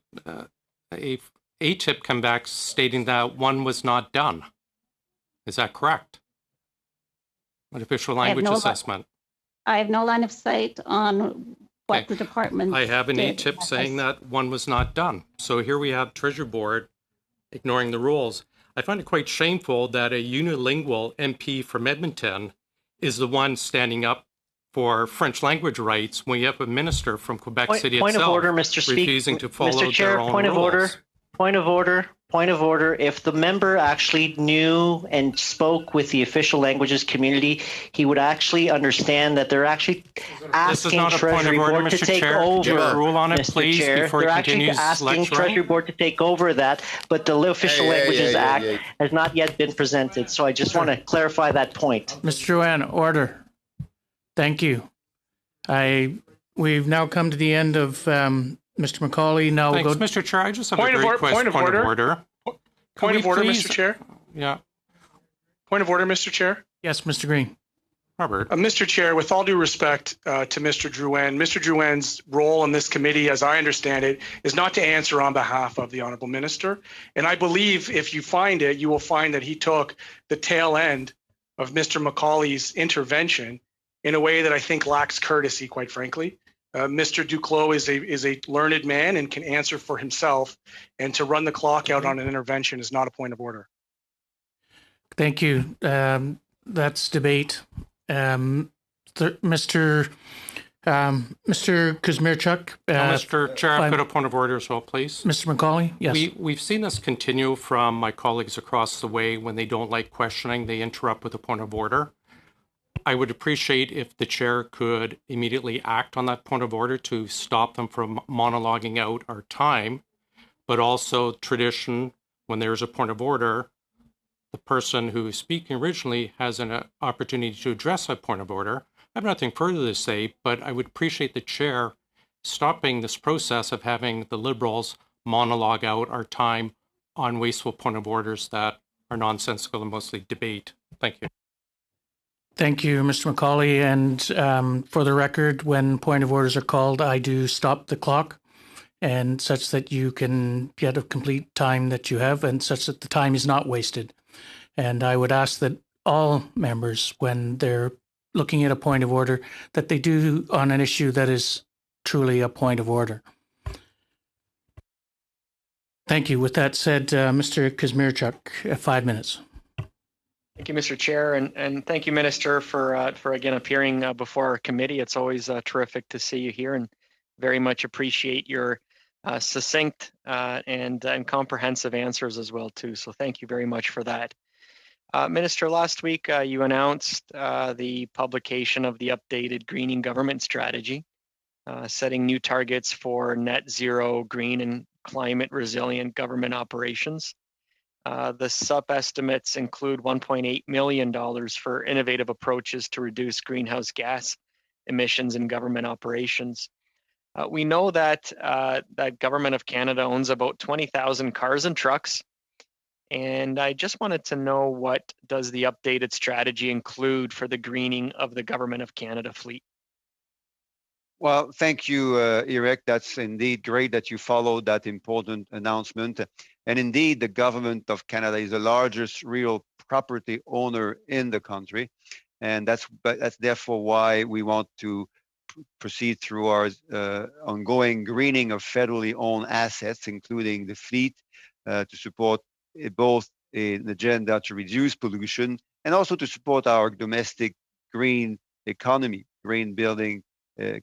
ATIP come back stating that one was not done. Is that correct? An official language assessment. I have no line of sight on what the department I have an ATIP saying that one was not done. So here we have Treasury Board ignoring the rules. I find it quite shameful that a unilingual MP from Edmonton is the one standing up for French language rights when you have a minister from Quebec City itself of order, Mr. refusing to follow Mr. Chair, their own point rules. of order. Point of order. Point of order. If the member actually knew and spoke with the official languages community, he would actually understand that they're actually asking Treasury Board to take over. Give a rule on it, Mr. please, Chair. before They're he actually continues asking lecturing. Treasury Board to take over that, but the Official Languages Act has not yet been presented. So I just want to clarify that point. Mr. Drouin, order. Thank you. We've now come to the end of Mr. McCauley. Now Thanks, we'll go. Mr. Chair. I just have a very quick point of order. Point of order, Mr. Chair. Yeah. Point of order, Mr. Chair. Yes, Mr. Green. Robert. Mr. Chair, with all due respect to Mr. Drouin's role in this committee, as I understand it, is not to answer on behalf of the Honourable Minister. And I believe if you find it, you will find that he took the tail end of Mr. McCauley's intervention in a way that I think lacks courtesy, quite frankly. Mr. Duclos is a learned man and can answer for himself, and to run the clock out on an intervention is not a point of order. Thank you. That's debate. Mr. Kuzmirchuk. Mr. Chair, I've got a point of order as well, please. Mr. McCauley, yes. We've seen this continue from my colleagues across the way. When they don't like questioning, they interrupt with a point of order. I would appreciate if the chair could immediately act on that point of order to stop them from monologuing out our time, but also tradition, when there's a point of order, the person who is speaking originally has an opportunity to address that point of order. I have nothing further to say, but I would appreciate the chair stopping this process of having the Liberals monologue out our time on wasteful point of orders that are nonsensical and mostly debate. Thank you. Thank you, Mr. McCauley. And for the record, when point of orders are called, I do stop the clock, and such that you can get a complete time that you have, and such that the time is not wasted. And I would ask that all members, when they're looking at a point of order, that they do on an issue that is truly a point of order. Thank you. With that said, Mr. Kuzmirchuk, 5 minutes. Thank you, Mr. Chair, and thank you, Minister, for again appearing before our committee. It's always terrific to see you here, and very much appreciate your succinct and comprehensive answers as well too. So thank you very much for that. Minister, last week you announced the publication of the updated greening government strategy, setting new targets for net zero, green, and climate resilient government operations. The SUP estimates include $1.8 million for innovative approaches to reduce greenhouse gas emissions in government operations. We know that that Government of Canada owns about 20,000 cars and trucks, And I just wanted to know, what does the updated strategy include for the greening of the Government of Canada fleet? Well, thank you, Eric. That's indeed great that you followed that important announcement. And indeed, the Government of Canada is the largest real property owner in the country. And that's therefore why we want to proceed through our ongoing greening of federally owned assets, including the fleet, to support both an agenda to reduce pollution and also to support our domestic green economy, green building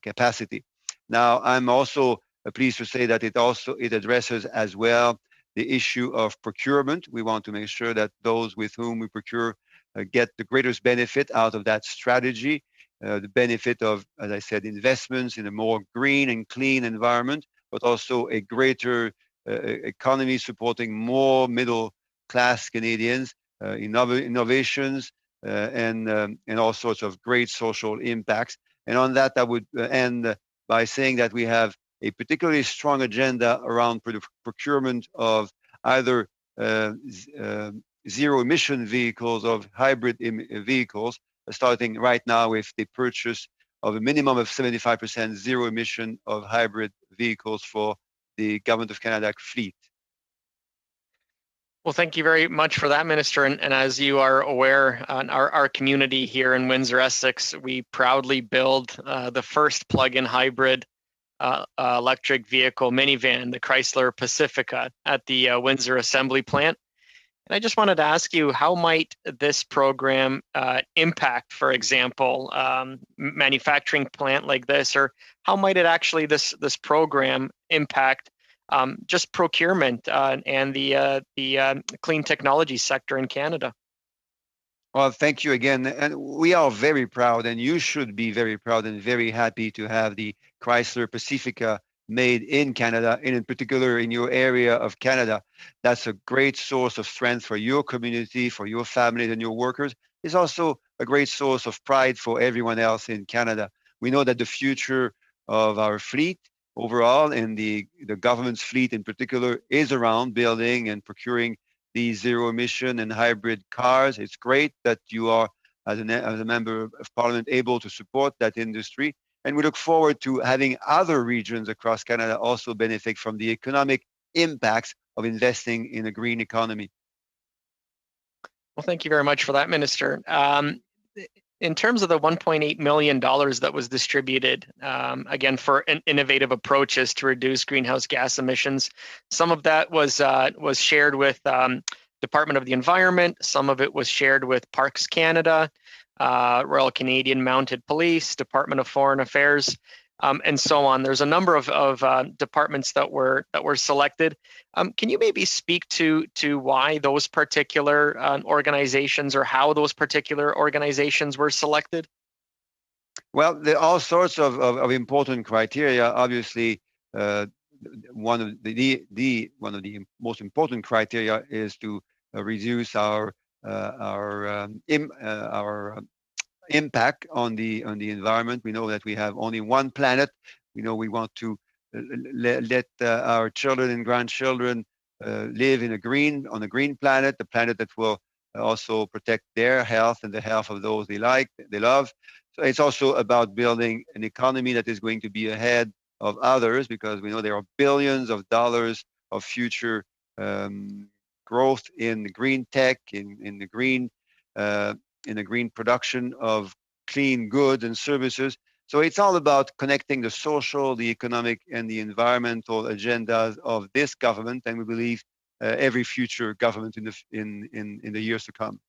capacity. Now, I'm also pleased to say that it addresses as well the issue of procurement. We want to make sure that those with whom we procure get the greatest benefit out of that strategy, the benefit of, as I said, investments in a more green and clean environment, but also a greater economy supporting more middle class Canadians, innovations, and all sorts of great social impacts. And on that, I would end by saying that we have a particularly strong agenda around procurement of either zero emission vehicles, of hybrid vehicles, starting right now with the purchase of a minimum of 75% zero emission of hybrid vehicles for the Government of Canada fleet. Well, thank you very much for that, Minister. And as you are aware, our community here in Windsor, Essex, we proudly build the first plug-in hybrid electric vehicle minivan, the Chrysler Pacifica, at the Windsor Assembly Plant. And I just wanted to ask you, how might this program impact, for example, manufacturing plant like this, or how might it actually, this program impact just procurement and the clean technology sector in Canada? Well, thank you again. And we are very proud, and you should be very proud and very happy to have the Chrysler Pacifica made in Canada, and in particular in your area of Canada. That's a great source of strength for your community, for your families and your workers. It's also a great source of pride for everyone else in Canada. We know that the future of our fleet overall, and the government's fleet in particular, is around building and procuring these zero emission and hybrid cars. It's great that you are, as a member of Parliament, able to support that industry. And we look forward to having other regions across Canada also benefit from the economic impacts of investing in a green economy. Well, thank you very much for that, Minister. In terms of the $1.8 million that was distributed, again, for innovative approaches to reduce greenhouse gas emissions, some of that was shared with Department of the Environment, some of it was shared with Parks Canada, Royal Canadian Mounted Police, Department of Foreign Affairs, and so on. There's a number of departments that were selected. Can you maybe speak to why those particular organizations, or how those particular organizations were selected? Well, there are all sorts of important criteria. Obviously, one of the most important criteria is to reduce our impact on the environment. We know that we have only one planet. We know we want to let our children and grandchildren live on a green planet, a planet that will also protect their health and the health of those they love. So it's also about building an economy that is going to be ahead of others, because we know there are billions of dollars of future growth in the green tech, in the green production of clean goods and services. So it's all about connecting the social, the economic, and the environmental agendas of this government, and we believe every future government in the years to come.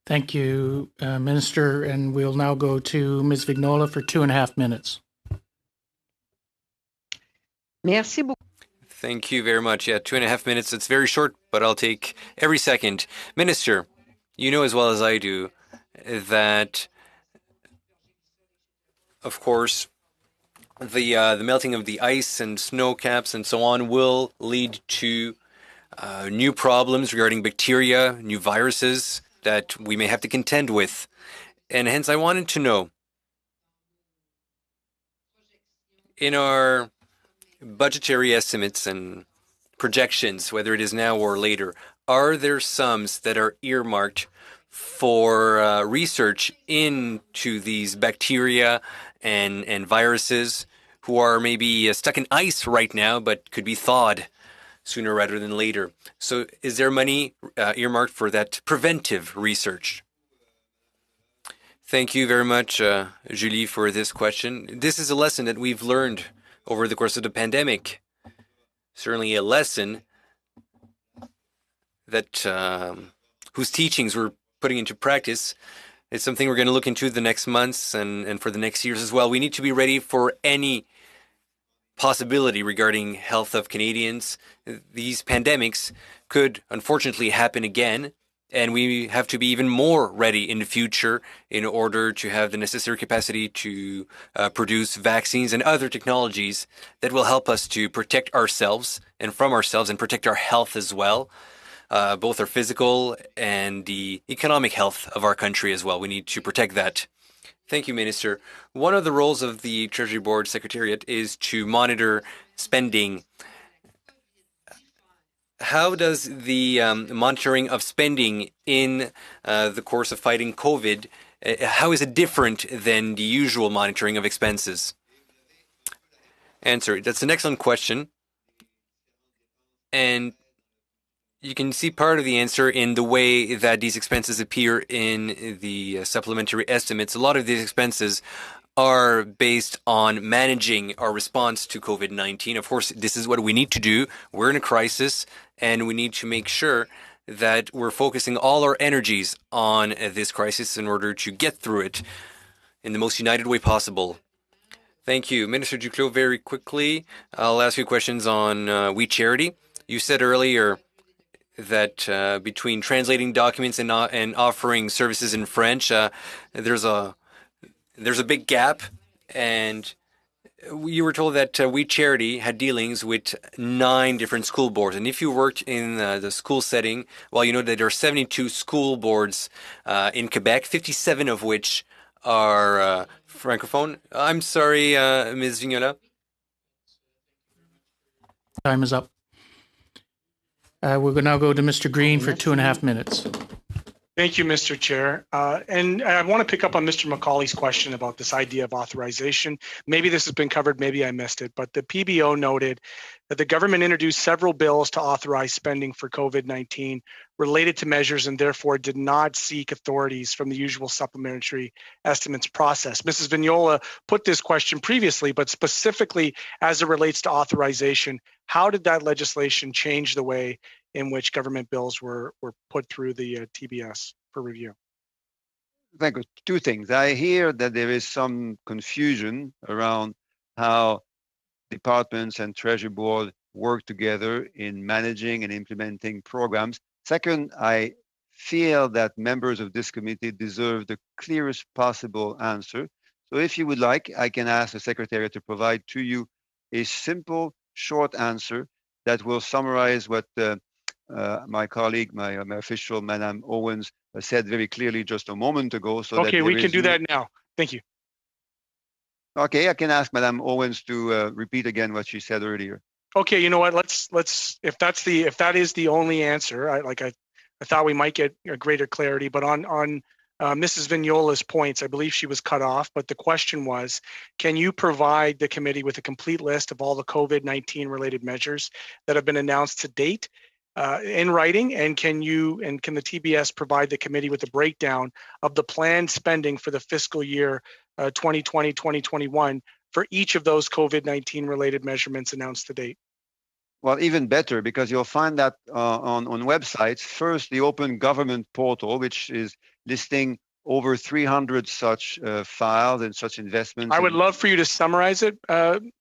Thank you, Minister. And we'll now go to Ms. Vignola for 2.5 minutes. Merci beaucoup. Thank you very much. Yeah, 2.5 minutes. It's very short, but I'll take every second. Minister, you know as well as I do that, of course, the melting of the ice and snow caps and so on will lead to new problems regarding bacteria, new viruses that we may have to contend with. And hence I wanted to know, in our budgetary estimates and projections, whether it is now or later, are there sums that are earmarked for research into these bacteria and viruses who are maybe stuck in ice right now but could be thawed sooner rather than later? So is there money earmarked for that preventive research? Thank you very much, Julie, for this question. This is a lesson that we've learned over the course of the pandemic. Certainly a lesson that whose teachings we're putting into practice. It's something we're going to look into the next months and for the next years as well. We need to be ready for any possibility regarding health of Canadians. These pandemics could unfortunately happen again, and we have to be even more ready in the future in order to have the necessary capacity to produce vaccines and other technologies that will help us to protect ourselves and from ourselves and protect our health as well. Both our physical and the economic health of our country as well. We need to protect that. Thank you, Minister. One of the roles of the Treasury Board Secretariat is to monitor spending. How does the monitoring of spending in the course of fighting COVID, how is it different than the usual monitoring of expenses? Answer. That's an excellent question. And you can see part of the answer in the way that these expenses appear in the supplementary estimates. A lot of these expenses are based on managing our response to COVID-19. Of course, this is what we need to do. We're in a crisis, and we need to make sure that we're focusing all our energies on this crisis in order to get through it in the most united way possible. Thank you. Minister Duclos, very quickly, I'll ask you questions on We Charity. You said earlier that between translating documents and offering services in French, there's a big gap, and you were told that We Charity had dealings with 9 different school boards. And if you worked in the school setting, well, you know that there are 72 school boards in Quebec, 57 of which are francophone. I'm sorry, Ms. Vignola. Time is up. We'll now go to Mr. Green for 2.5 minutes. Thank you, Mr. Chair. And I want to pick up on Mr. McCauley's question about this idea of authorization. Maybe this has been covered, maybe I missed it, but the PBO noted that the government introduced several bills to authorize spending for COVID-19 related to measures and therefore did not seek authorities from the usual supplementary estimates process. Mrs. Vignola put this question previously, but specifically as it relates to authorization, how did that legislation change the way in which government bills were put through the TBS for review? Thank you. 2 things. I hear that there is some confusion around how departments and Treasury Board work together in managing and implementing programs. Second, I feel that members of this committee deserve the clearest possible answer. So if you would like, I can ask the Secretary to provide to you a simple, short answer that will summarize what my colleague, my official, Madame Owens, said very clearly just a moment ago. So okay, we can do that now. Thank you. Okay, I can ask Madame Owens to repeat again what she said earlier. Okay, you know what? Let's if that is the only answer, I thought we might get a greater clarity. But on Mrs. Vignola's points, I believe she was cut off. But the question was, can you provide the committee with a complete list of all the COVID-19 related measures that have been announced to date in writing? And can the TBS provide the committee with a breakdown of the planned spending for the fiscal year 2020-2021 for each of those COVID-19 related measurements announced to date? Well, even better, because you'll find that on websites. First, the Open Government Portal, which is listing over 300 such files and such investments. I would love for you to summarize it,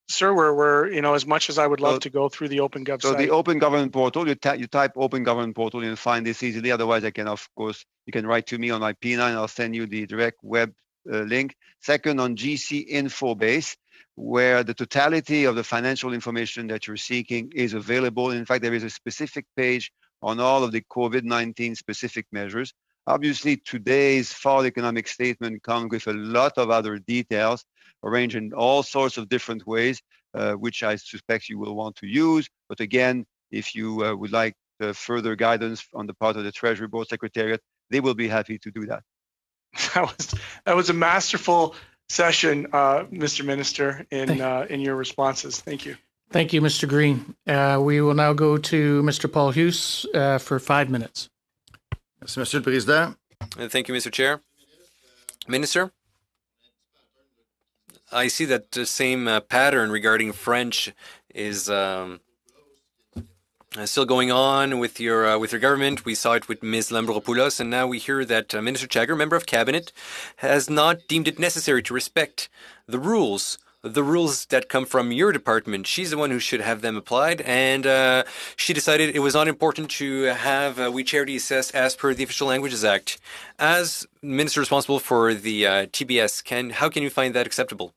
sir. We're as much as I would love to go through the Open Gov site. So the Open Government Portal, you type Open Government Portal, you'll find this easily. Otherwise, I can, of course, you can write to me on my P9. I'll send you the direct web link. Second, on GC Infobase, where the totality of the financial information that you're seeking is available. In fact, there is a specific page on all of the COVID-19 specific measures. Obviously, today's fall economic statement comes with a lot of other details, arranged in all sorts of different ways, which I suspect you will want to use. But again, if you would like further guidance on the part of the Treasury Board Secretariat, they will be happy to do that. That was a masterful session, Mr. Minister, in your responses. Thank you. Thank you, Mr. Green. We will now go to Mr. Paul Hughes for 5 minutes. Merci, Monsieur le Président. Thank you, Mr. Chair. Minister, I see that the same pattern regarding French is still going on with your government. We saw it with Ms. Lambropoulos, and now we hear that Minister Chagger, member of cabinet, has not deemed it necessary to respect the rules that come from your department. She's the one who should have them applied, and she decided it was not important to have We Charity assessed as per the Official Languages Act. As minister responsible for the TBS, how can you find that acceptable?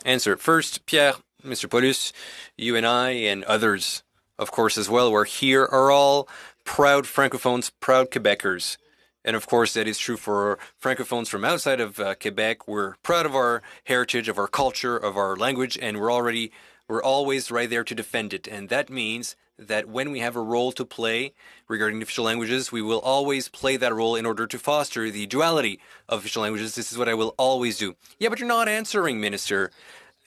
Answer. First, Pierre, Mr. Paulus, you and I, and others, of course, as well, who are here, are all proud Francophones, proud Quebecers. And of course, that is true for Francophones from outside of Quebec. We're proud of our heritage, of our culture, of our language, and we're always right there to defend it. And that means that when we have a role to play regarding official languages, we will always play that role in order to foster the duality of official languages. This is what I will always do. Yeah, but you're not answering, Minister.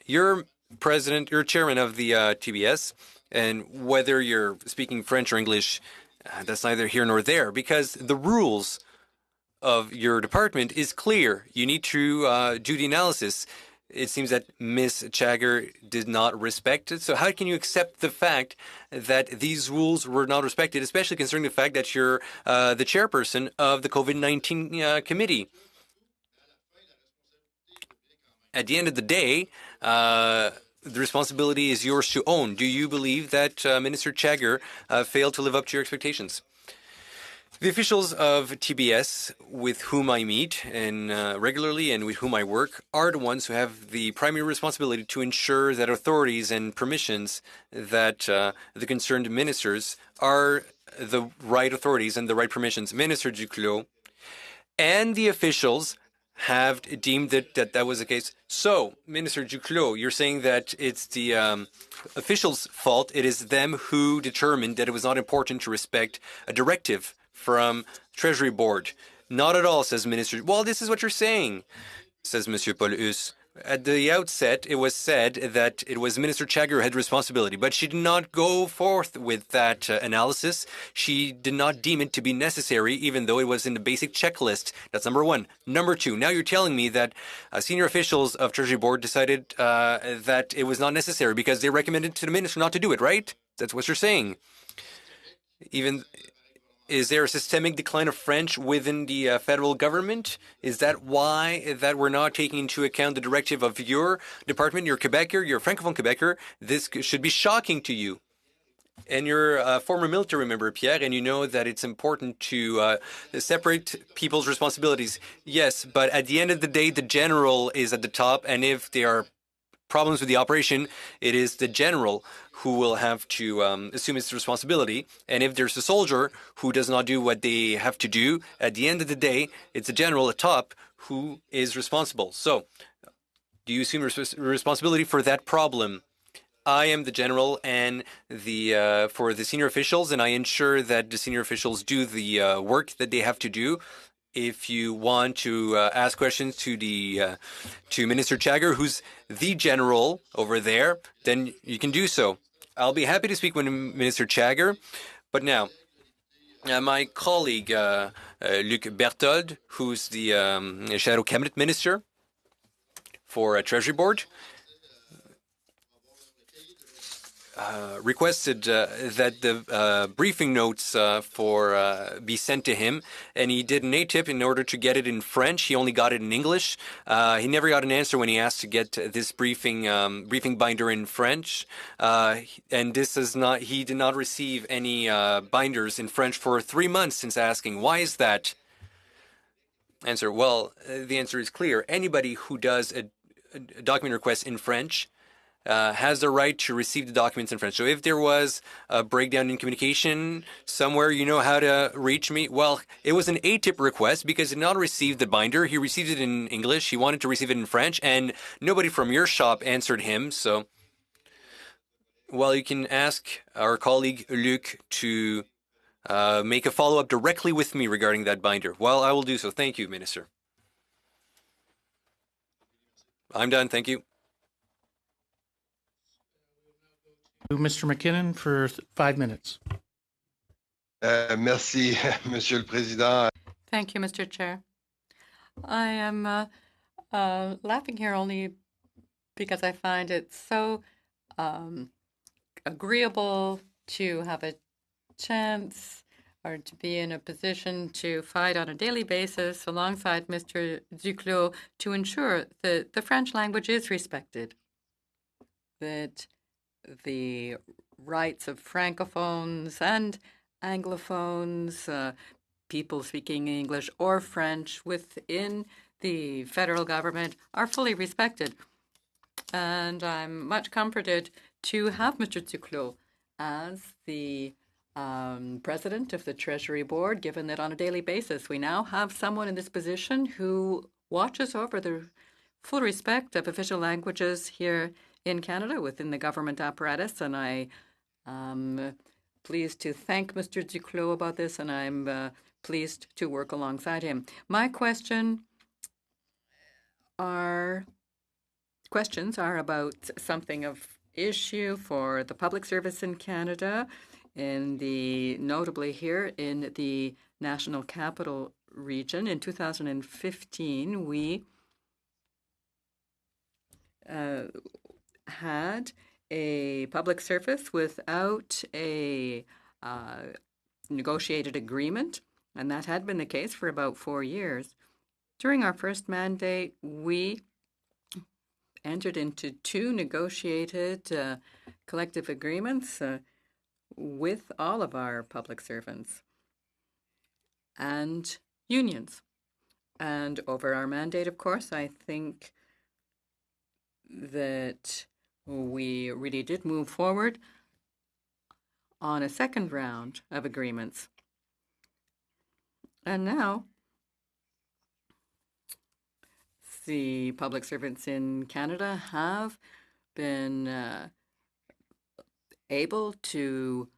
You're chairman of the TBS, and whether you're speaking French or English, that's neither here nor there, because the rules of your department is clear. You need to do the analysis. It seems that Ms. Chagger did not respect it. So how can you accept the fact that these rules were not respected, especially considering the fact that you're the chairperson of the COVID-19 committee? At the end of the day, the responsibility is yours to own. Do you believe that Minister Chagger failed to live up to your expectations? The officials of TBS with whom I meet and regularly and with whom I work are the ones who have the primary responsibility to ensure that authorities and permissions that the concerned ministers are the right authorities and the right permissions. Minister Duclos and the officials have deemed that was the case. So, Minister Duclos, you're saying that it's the officials' fault. It is them who determined that it was not important to respect a directive from Treasury Board. Not at all, says Minister. Well, this is what you're saying, says Monsieur Paulus. At the outset, it was said that it was Minister Chagger who had responsibility, but she did not go forth with that analysis. She did not deem it to be necessary, even though it was in the basic checklist. That's number one. Number two, now you're telling me that senior officials of Treasury Board decided that it was not necessary because they recommended to the minister not to do it, right? That's what you're saying. Is there a systemic decline of French within the federal government? Is that why that we're not taking into account the directive of your department, your Quebecer, your Francophone Quebecer? This should be shocking to you. And you're a former military member, Pierre, and you know that it's important to separate people's responsibilities. Yes, but at the end of the day, the general is at the top, and if there are problems with the operation, it is the general who will have to assume its responsibility. And if there's a soldier who does not do what they have to do, at the end of the day, it's the general at top who is responsible. So, do you assume responsibility for that problem? I am the general and for the senior officials, and I ensure that the senior officials do the work that they have to do. If you want to ask questions to Minister Chagger, who's the general over there, then you can do so. I'll be happy to speak with Minister Chagger. But now, my colleague, Luc Berthold, who's the Shadow Cabinet Minister for Treasury Board, requested that the briefing notes be sent to him, and he did an ATIP in order to get it in French. He only got it in English. He never got an answer when he asked to get this briefing binder in French, and this is not. He did not receive any binders in French for 3 months since asking. Why is that? Answer. Well, the answer is clear. Anybody who does a document request in French has the right to receive the documents in French. So if there was a breakdown in communication somewhere, you know how to reach me. Well, it was an ATIP request because he did not receive the binder. He received it in English. He wanted to receive it in French, and nobody from your shop answered him. So Well, you can ask our colleague Luc to make a follow-up directly with me regarding that binder. Well, I will do so. Thank you, Minister. I'm done. Thank you. Mr. McKinnon for 5 minutes. Merci, Monsieur le Président. Thank you, Mr. Chair. I am laughing here only because I find it so agreeable to have a chance or to be in a position to fight on a daily basis alongside Mr. Duclos to ensure that the French language is respected, that the rights of francophones and anglophones, people speaking English or French within the federal government are fully respected. And I'm much comforted to have Mr. Duclos as the president of the Treasury Board, given that on a daily basis we now have someone in this position who watches over the full respect of official languages here in Canada within the government apparatus. And I am pleased to thank Mr. Duclos about this, and I'm pleased to work alongside him. My questions are about something of issue for the public service in Canada, notably here in the National Capital Region. In 2015, we had a public service without a negotiated agreement, and that had been the case for about 4 years. During our first mandate, we entered into 2 negotiated collective agreements with all of our public servants and unions. And over our mandate, of course, I think that we really did move forward on a second round of agreements. And now the public servants in Canada have been able to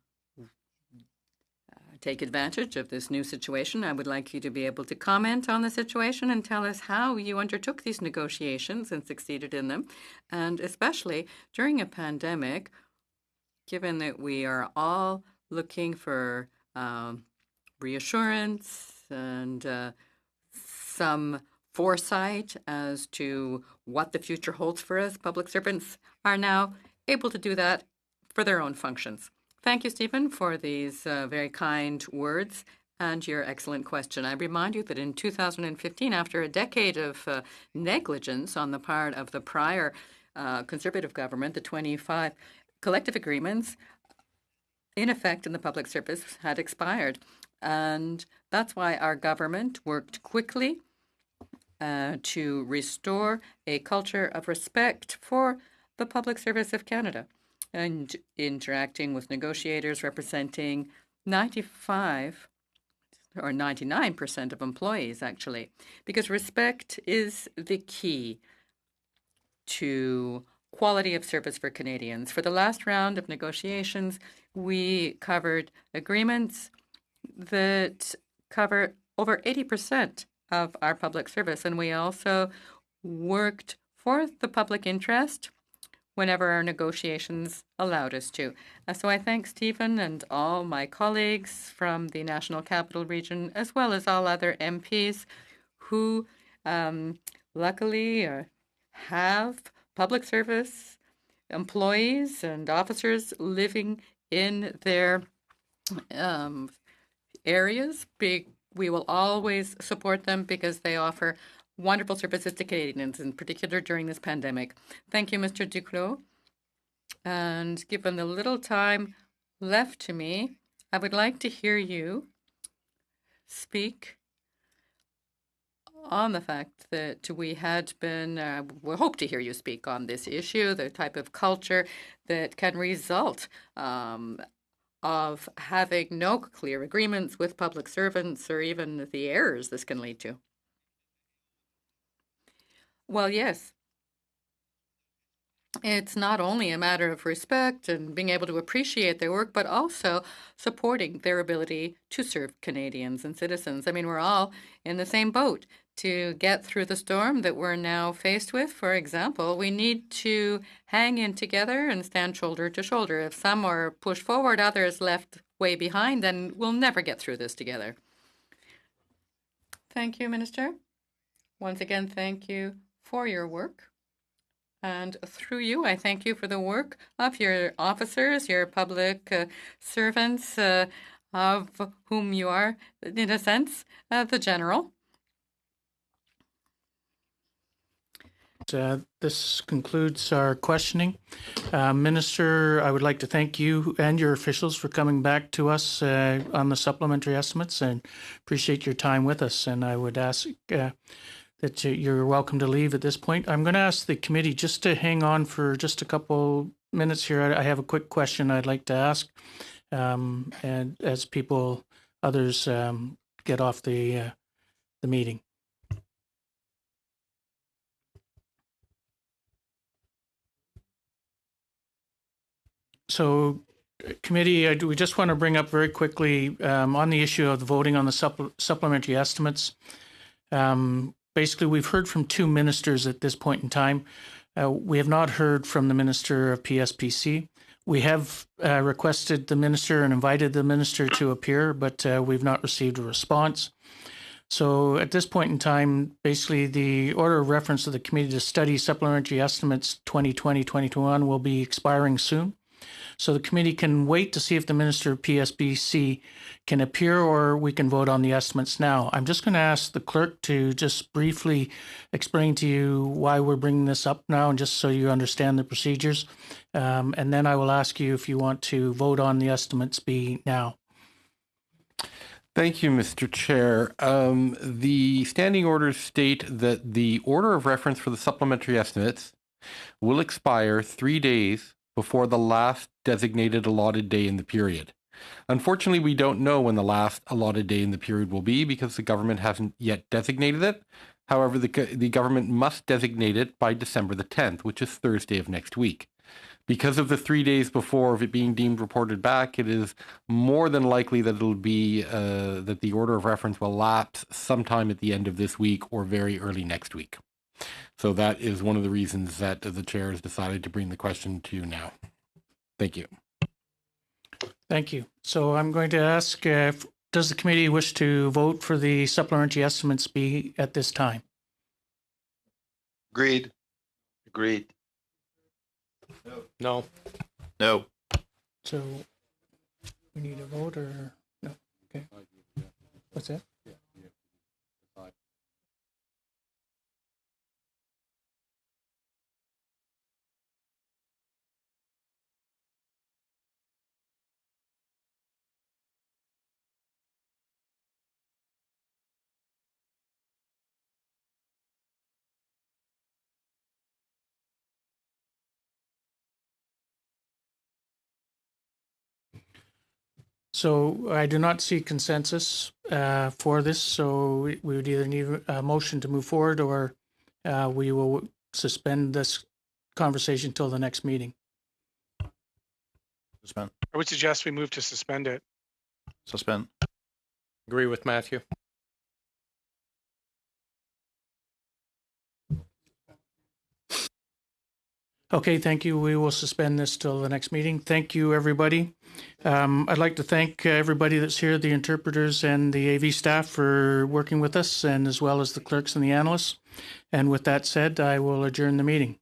take advantage of this new situation. I would like you to be able to comment on the situation and tell us how you undertook these negotiations and succeeded in them, and especially during a pandemic, given that we are all looking for reassurance and some foresight as to what the future holds for us. Public servants are now able to do that for their own functions. Thank you, Stephen, for these very kind words and your excellent question. I remind you that in 2015, after a decade of negligence on the part of the prior Conservative government, the 25 collective agreements in effect in the public service had expired. And that's why our government worked quickly to restore a culture of respect for the public service of Canada, and interacting with negotiators representing 95 or 99% of employees, actually, because respect is the key to quality of service for Canadians. For the last round of negotiations, we covered agreements that cover over 80% of our public service, and we also worked for the public interest whenever our negotiations allowed us to. So I thank Stephen and all my colleagues from the National Capital Region, as well as all other MPs who luckily have public service employees and officers living in their areas. We will always support them because they offer wonderful services to Canadians, in particular during this pandemic. Thank you, Mr. Duclos. And given the little time left to me, I would like to hear you speak on the fact that we had been, we hope to hear you speak on this issue, the type of culture that can result of having no clear agreements with public servants, or even the errors this can lead to. Well, yes. It's not only a matter of respect and being able to appreciate their work, but also supporting their ability to serve Canadians and citizens. I mean, we're all in the same boat to get through the storm that we're now faced with. For example, we need to hang in together and stand shoulder to shoulder. If some are pushed forward, others left way behind, then we'll never get through this together. Thank you, Minister. Once again, thank you for your work. And through you, I thank you for the work of your officers, your public servants, of whom you are, in a sense, the general. This concludes our questioning. Minister, I would like to thank you and your officials for coming back to us on the supplementary estimates and appreciate your time with us. And I would ask that you're welcome to leave at this point. I'm going to ask the committee just to hang on for just a couple minutes here. I have a quick question I'd like to ask, and as others get off the meeting. So, committee, we just want to bring up very quickly on the issue of the voting on the supplementary estimates. Basically, we've heard from two ministers at this point in time. We have not heard from the Minister of PSPC. We have requested the minister and invited the minister to appear, but we've not received a response. So at this point in time, basically the order of reference of the committee to study supplementary estimates 2020-2021 will be expiring soon. So the committee can wait to see if the Minister of PSBC can appear, or we can vote on the estimates now. I'm just going to ask the clerk to just briefly explain to you why we're bringing this up now, and just so you understand the procedures. And then I will ask you if you want to vote on the estimates be now. Thank you, Mr. Chair. The standing orders state that the order of reference for the supplementary estimates will expire 3 days before the last designated allotted day in the period. Unfortunately, we don't know when the last allotted day in the period will be because the government hasn't yet designated it. However, the government must designate it by December the 10th, which is Thursday of next week. Because of the 3 days before of it being deemed reported back, it is more than likely that it'll be that the order of reference will lapse sometime at the end of this week or very early next week. So that is one of the reasons that the chair has decided to bring the question to you now. Thank you. Thank you. So I'm going to ask, does the committee wish to vote for the supplementary estimates be at this time? Agreed. Agreed. No. No. So we need a vote or no? Okay. What's that? So I do not see consensus for this, so we would either need a motion to move forward, or we will suspend this conversation till the next meeting. Suspend. I would suggest we move to suspend it. Suspend. Agree with Matthew. Okay, thank you. We will suspend this till the next meeting. Thank you, everybody. I'd like to thank everybody that's here, the interpreters and the AV staff, for working with us, and as well as the clerks and the analysts. And with that said, I will adjourn the meeting.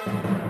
you.